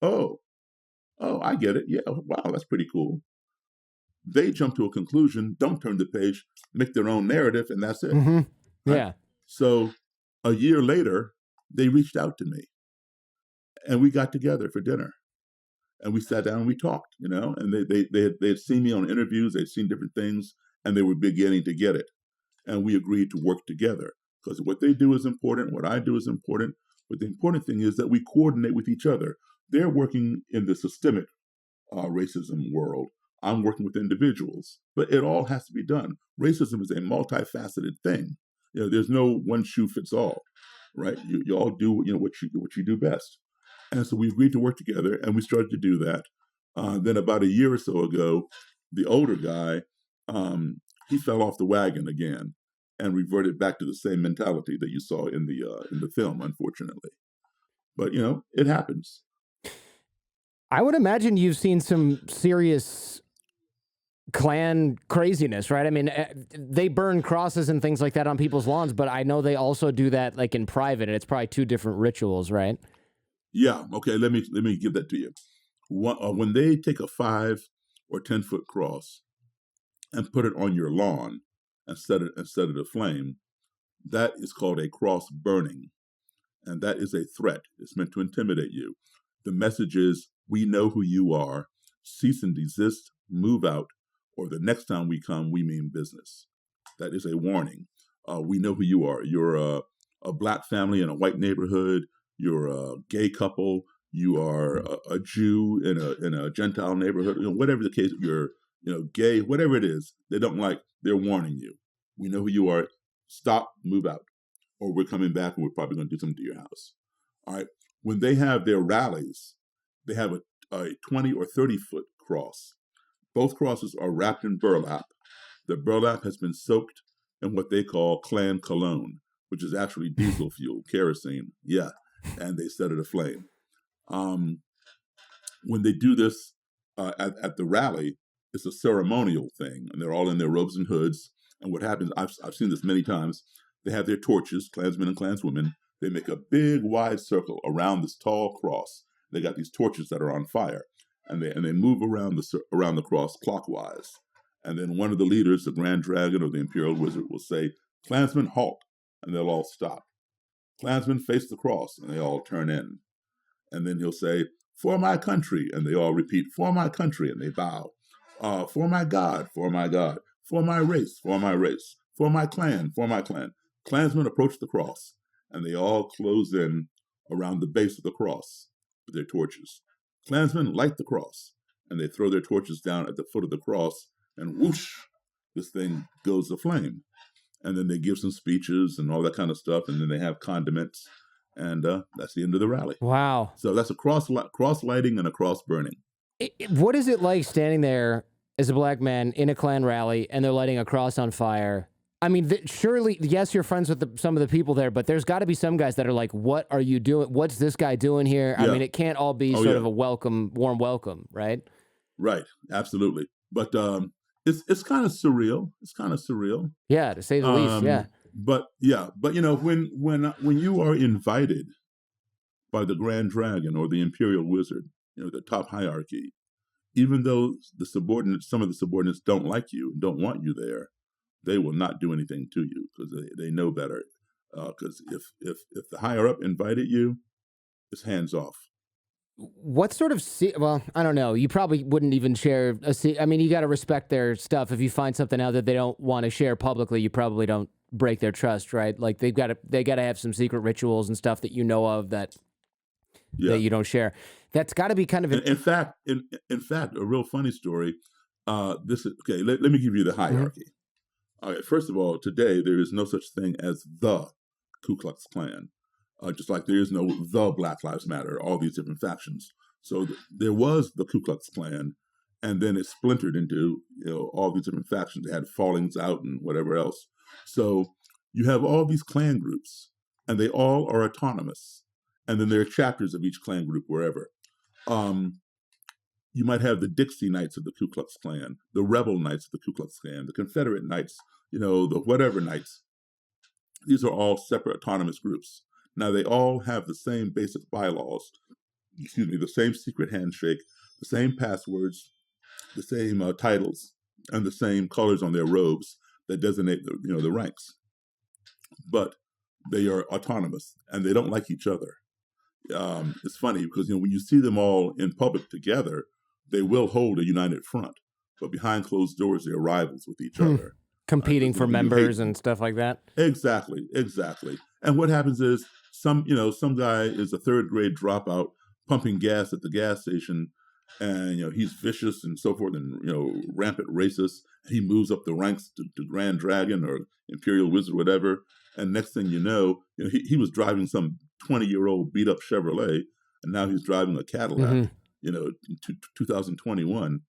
Oh, I get it. Yeah, wow, that's pretty cool. They jump to a conclusion, don't turn the page, make their own narrative, and that's it. Mm-hmm. Right? Yeah. So a year later, they reached out to me, and we got together for dinner, and we sat down and we talked. And they had seen me on interviews, they'd seen different things, and they were beginning to get it, and we agreed to work together because what they do is important, what I do is important, but the important thing is that we coordinate with each other. They're working in the systemic racism world. I'm working with individuals, but it all has to be done. Racism is a multifaceted thing. There's no one shoe fits all, right? You all do what you do best, and so we agreed to work together, and we started to do that. Then about a year or so ago, the older guy, he fell off the wagon again, and reverted back to the same mentality that you saw in the film, unfortunately. But it happens. I would imagine you've seen some serious Klan craziness, right? I mean, they burn crosses and things like that on people's lawns, but I know they also do that like in private, and it's probably two different rituals, right? Yeah. Okay. Let me give that to you. When they take a 5 or 10-foot cross and put it on your lawn and set it a flame, that is called a cross burning, and that is a threat. It's meant to intimidate you. The message is, we know who you are. Cease and desist. Move out. Or the next time we come, we mean business. That is a warning. We know who you are. You're a black family in a white neighborhood. You're a gay couple. You are a Jew in a Gentile neighborhood. Whatever the case, you're gay. Whatever it is, they don't like. They're warning you. We know who you are. Stop. Move out. Or we're coming back and we're probably going to do something to your house. All right. When they have their rallies, they have a 20 or 30-foot cross. Both crosses are wrapped in burlap. The burlap has been soaked in what they call Klan cologne, which is actually diesel fuel, kerosene. Yeah, and they set it aflame. When they do this at the rally, it's a ceremonial thing, and they're all in their robes and hoods. And what happens, I've seen this many times, they have their torches, Klansmen and Klanswomen. They make a big, wide circle around this tall cross. They got these torches that are on fire. And they move around the cross clockwise, and then one of the leaders, the Grand Dragon or the Imperial Wizard, will say, "Klansmen, halt!" and they'll all stop. Klansmen, face the cross, and they all turn in. And then he'll say, "For my country," and they all repeat, "For my country," and they bow. "For my God, for my God, for my race, for my race, for my clan, for my clan." Klansmen approach the cross, and they all close in around the base of the cross with their torches. Klansmen light the cross, and they throw their torches down at the foot of the cross, and whoosh, this thing goes aflame. and then they give some speeches and all that kind of stuff, and then they have condiments, and that's the end of the rally. Wow. So that's a cross lighting and a cross burning. What is it like standing there as a black man in a Klan rally and they're lighting a cross on fire? I mean, surely, yes, you're friends with some of the people there, but there's got to be some guys that are like, what are you doing? What's this guy doing here? Yeah. I mean, it can't all be sort of a warm welcome, right? Right, absolutely. But it's kind of surreal. It's kind of surreal. Yeah, to say the least, yeah. But when you are invited by the Grand Dragon or the Imperial Wizard, the top hierarchy, even though some of the subordinates don't like you, don't want you there, they will not do anything to you because they know better. Because if the higher up invited you, it's hands off. What sort of well, I don't know. You probably wouldn't even share I mean, you got to respect their stuff. If you find something out that they don't want to share publicly, you probably don't break their trust, right? Like they got to have some secret rituals and stuff that you know of that you don't share. That's got to be kind of in fact, a real funny story. This is okay. Let me give you the hierarchy. Mm-hmm. All right. First of all, today there is no such thing as the Ku Klux Klan. Just like there is no the Black Lives Matter, all these different factions. So there was the Ku Klux Klan, and then it splintered into all these different factions. They had fallings out and whatever else. So you have all these Klan groups, and they all are autonomous. And then there are chapters of each Klan group wherever. You might have the Dixie Knights of the Ku Klux Klan, the Rebel Knights of the Ku Klux Klan, the Confederate Knights, the whatever Knights. These are all separate autonomous groups. Now, they all have the same basic bylaws, the same secret handshake, the same passwords, the same titles, and the same colors on their robes that designate the ranks. But they are autonomous, and they don't like each other. It's funny because when you see them all in public together, they will hold a united front, but behind closed doors, they're rivals with each other. Competing for members and stuff like that. Exactly. And what happens is some guy is a third grade dropout pumping gas at the gas station, and he's vicious and so forth, and rampant racist. He moves up the ranks to Grand Dragon or Imperial Wizard, whatever. And next thing you know, he was driving some 20-year-old beat up Chevrolet, and now he's driving a Cadillac. In 2021,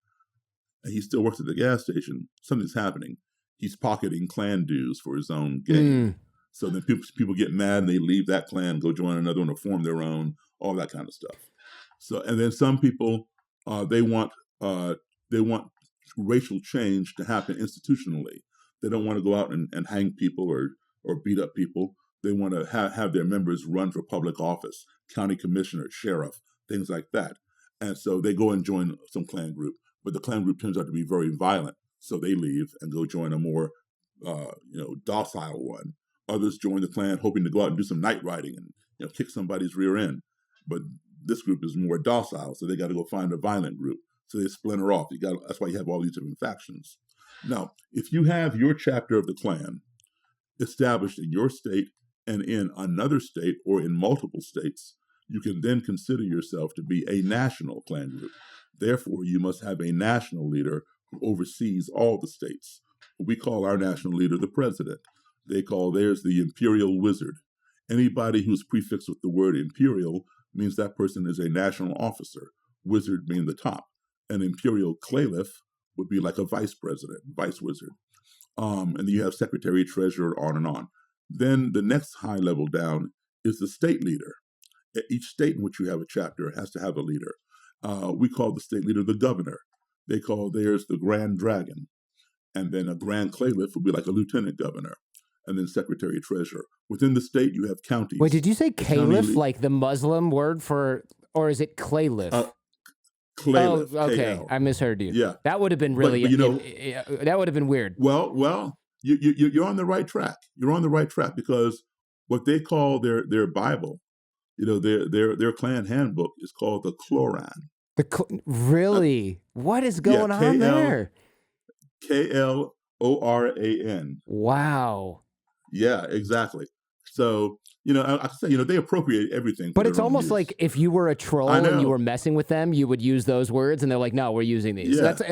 and he still works at the gas station. Something's happening. He's pocketing Klan dues for his own gain. So then people get mad and they leave that Klan, go join another one or form their own, all that kind of stuff. So, and then some people, they want racial change to happen institutionally. They don't want to go out and hang people or beat up people. They want to have their members run for public office, county commissioner, sheriff, things like that. And so they go and join some Klan group, but the Klan group turns out to be very violent. So they leave and go join a more, docile one. Others join the Klan hoping to go out and do some night riding and, kick somebody's rear end. But this group is more docile, so they got to go find a violent group. So they splinter off. That's why you have all these different factions. Now, if you have your chapter of the Klan established in your state and in another state or in multiple states, you can then consider yourself to be a national Klan group. Therefore, you must have a national leader who oversees all the states. We call our national leader the president. They call theirs the Imperial Wizard. Anybody who's prefixed with the word imperial means that person is a national officer, wizard being the top. An imperial caliph would be like a vice president, vice wizard. And then you have secretary, treasurer, on and on. Then the next high level down is the state leader. Each state in which you have a chapter has to have a leader. We call the state leader the governor. They call theirs the Grand Dragon. And then a Grand Caliph would be like a lieutenant governor. And then secretary treasurer. Within the state, you have counties. Wait, did you say caliph, like the Muslim word for, or is it caliph? Caliph. Oh, okay. K-L. I misheard you. Yeah. That would have been really, that would have been weird. Well, you're on the right track. You're on the right track because what they call their Bible, their Klan handbook is called the Koran. Really? What is going on there? Kloran. Wow. Yeah, exactly. So, I say, they appropriate everything. But it's almost like if you were a troll and you were messing with them, you would use those words and they're like, no, we're using these. Yeah. So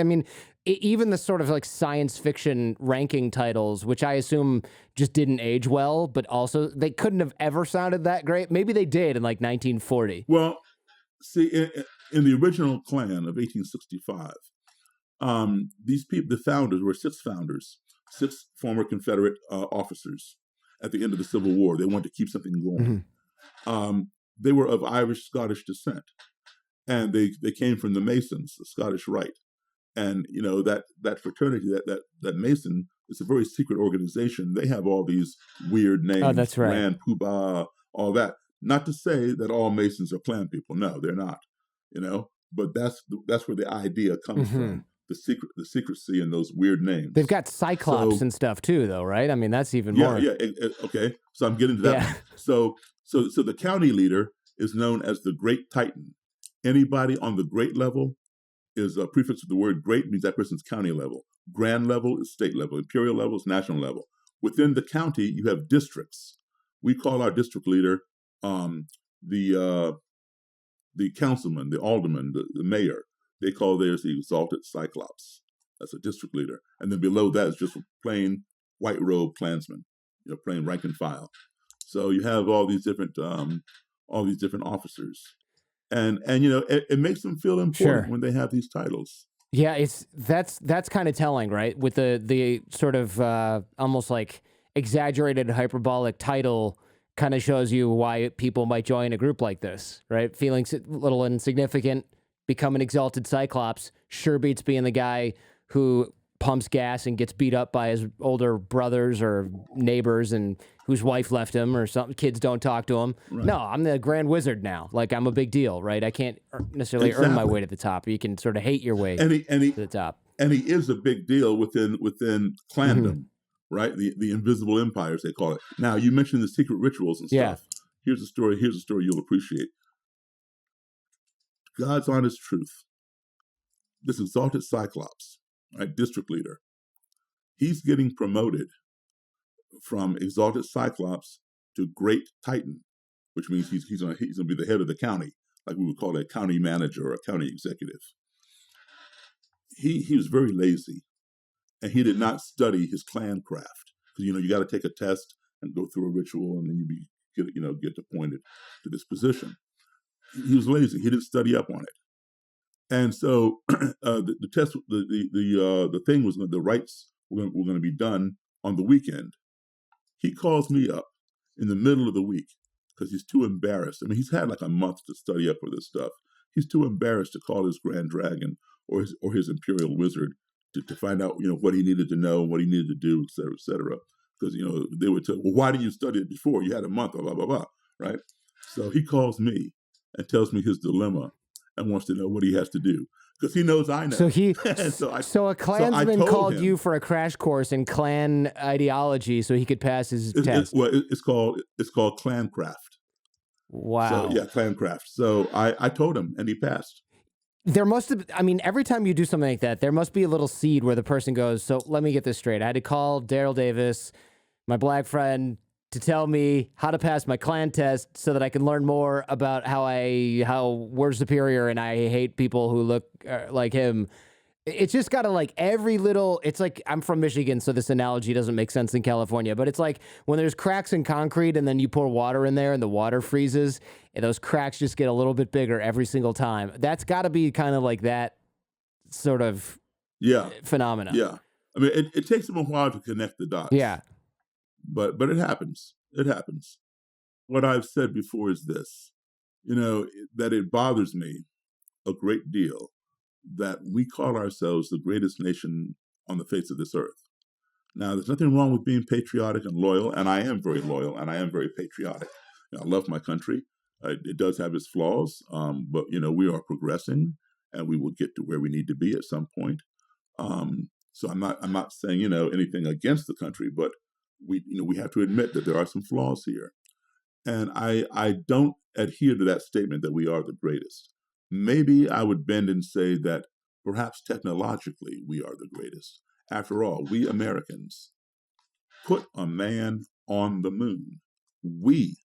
even the sort of like science fiction ranking titles, which I assume just didn't age well, but also they couldn't have ever sounded that great. Maybe they did in like 1940. Well, see, in the original Klan of 1865, these people, the founders, were six founders, six former Confederate officers at the end of the Civil War. They wanted to keep something going. They were of Irish Scottish descent, and they came from the Masons, the Scottish Rite. And you know that fraternity, that Mason, is a very secret organization. They have all these weird names, Oh, that's right. Grand Poobah, all that. Not to say that all Masons are Klan people. No, they're not. You know, but that's where the idea comes from. The secrecy and those weird names. They've got Cyclops and stuff too, though, right? I mean, that's even more. Yeah. Okay, so I'm getting to that. Yeah. So the county leader is known as the Great Titan. Anybody on the great level is a prefix of the word great, means that person's county level. Grand level is state level. Imperial level is national level. Within the county, you have districts. We call our district leader the councilman, the alderman, the mayor. They call theirs the exalted Cyclops. That's a district leader. And then below that is just a plain white robe Klansman, plain rank and file. So you have all these different officers. And it makes them feel important when they have these titles. Yeah, that's kind of telling, right? With the sort of almost like exaggerated hyperbolic title kind of shows you why people might join a group like this, right? Feeling a little insignificant, become an exalted Cyclops, sure beats being the guy who pumps gas and gets beat up by his older brothers or neighbors and whose wife left him or something. Kids don't talk to him. Right. No, I'm the Grand Wizard now. Like, I'm a big deal, right? I can't necessarily earn my way to the top. You can sort of hate your way to the top. And he is a big deal within Klandom, right? The invisible empires, they call it. Now, you mentioned the secret rituals and stuff. Here's a story you'll appreciate. God's honest truth. This exalted Cyclops, right, district leader, he's getting promoted from exalted Cyclops to Great Titan, which means he's going to be the head of the county, like we would call a county manager or a county executive. He was very lazy, and he did not study his clan craft, because you got to take a test and go through a ritual, and then get appointed to this position. He was lazy. He didn't study up on it. And so the test, the thing was, the rites were going to be done on the weekend. He calls me up in the middle of the week because he's too embarrassed. I mean, he's had like a month to study up for this stuff. He's too embarrassed to call his Grand Dragon or his Imperial Wizard to find out, what he needed to know, what he needed to do, et cetera, et cetera. Because, they would tell, well, why didn't you study it before? You had a month, blah, blah, blah, right? So he calls me and tells me his dilemma and wants to know what he has to do, because he knows I know. So a Klansman called you for a crash course in Klan ideology so he could pass his test. It's called Klancraft. Wow. So Klancraft. So I told him, and he passed. There must have, every time you do something like that, there must be a little seed where the person goes, so let me get this straight. I had to call Daryl Davis, my black friend, to tell me how to pass my Klan test so that I can learn more about how we're superior and I hate people who look like him. It's just got to like every little, it's like, I'm from Michigan, so this analogy doesn't make sense in California, but it's like when there's cracks in concrete and then you pour water in there and the water freezes and those cracks just get a little bit bigger every single time. That's got to be kind of like that sort of phenomena. Yeah. I mean, it takes them a while to connect the dots. Yeah. But it happens. It happens. What I've said before is this, that it bothers me a great deal that we call ourselves the greatest nation on the face of this earth. Now, there's nothing wrong with being patriotic and loyal, and I am very loyal, and I am very patriotic. I love my country. It does have its flaws, but, we are progressing, and we will get to where we need to be at some point. So I'm not saying, anything against the country, but we have to admit that there are some flaws here. And I don't adhere to that statement that we are the greatest. Maybe I would bend and say that perhaps technologically we are the greatest. After all, we Americans put a man on the moon. We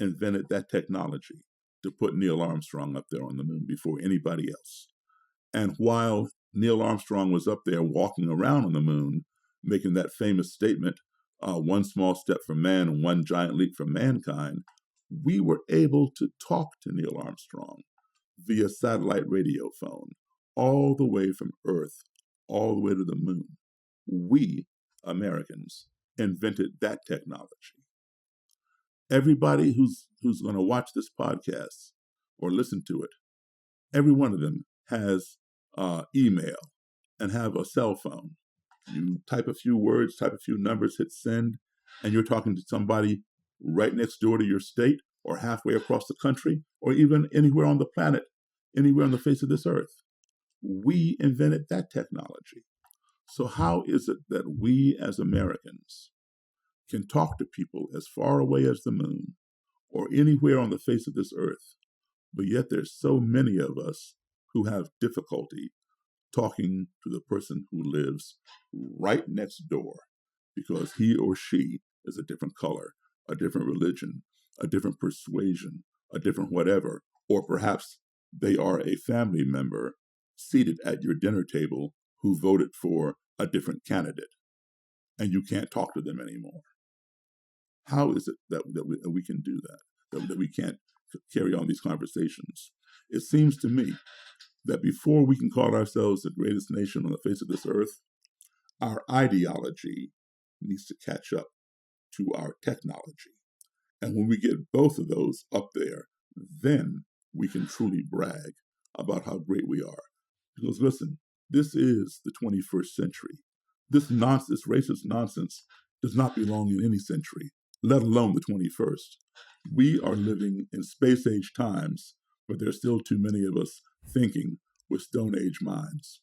invented that technology to put Neil Armstrong up there on the moon before anybody else. And while Neil Armstrong was up there walking around on the moon, making that famous statement, one small step for man and one giant leap for mankind, we were able to talk to Neil Armstrong via satellite radio phone, all the way from Earth, all the way to the moon. We, Americans, invented that technology. Everybody who's going to watch this podcast or listen to it, every one of them has email and have a cell phone. You type a few words, type a few numbers, hit send, and you're talking to somebody right next door to your state or halfway across the country or even anywhere on the planet, anywhere on the face of this earth. We invented that technology. So how is it that we as Americans can talk to people as far away as the moon or anywhere on the face of this earth, but yet there's so many of us who have difficulty talking to the person who lives right next door because he or she is a different color, a different religion, a different persuasion, a different whatever, or perhaps they are a family member seated at your dinner table who voted for a different candidate, and you can't talk to them anymore. How is it that we can do that we can't carry on these conversations? It seems to me that before we can call ourselves the greatest nation on the face of this earth, our ideology needs to catch up to our technology. And when we get both of those up there, then we can truly brag about how great we are. Because listen, this is the 21st century. This racist nonsense does not belong in any century, let alone the 21st. We are living in space age times, but there's still too many of us thinking with Stone Age minds.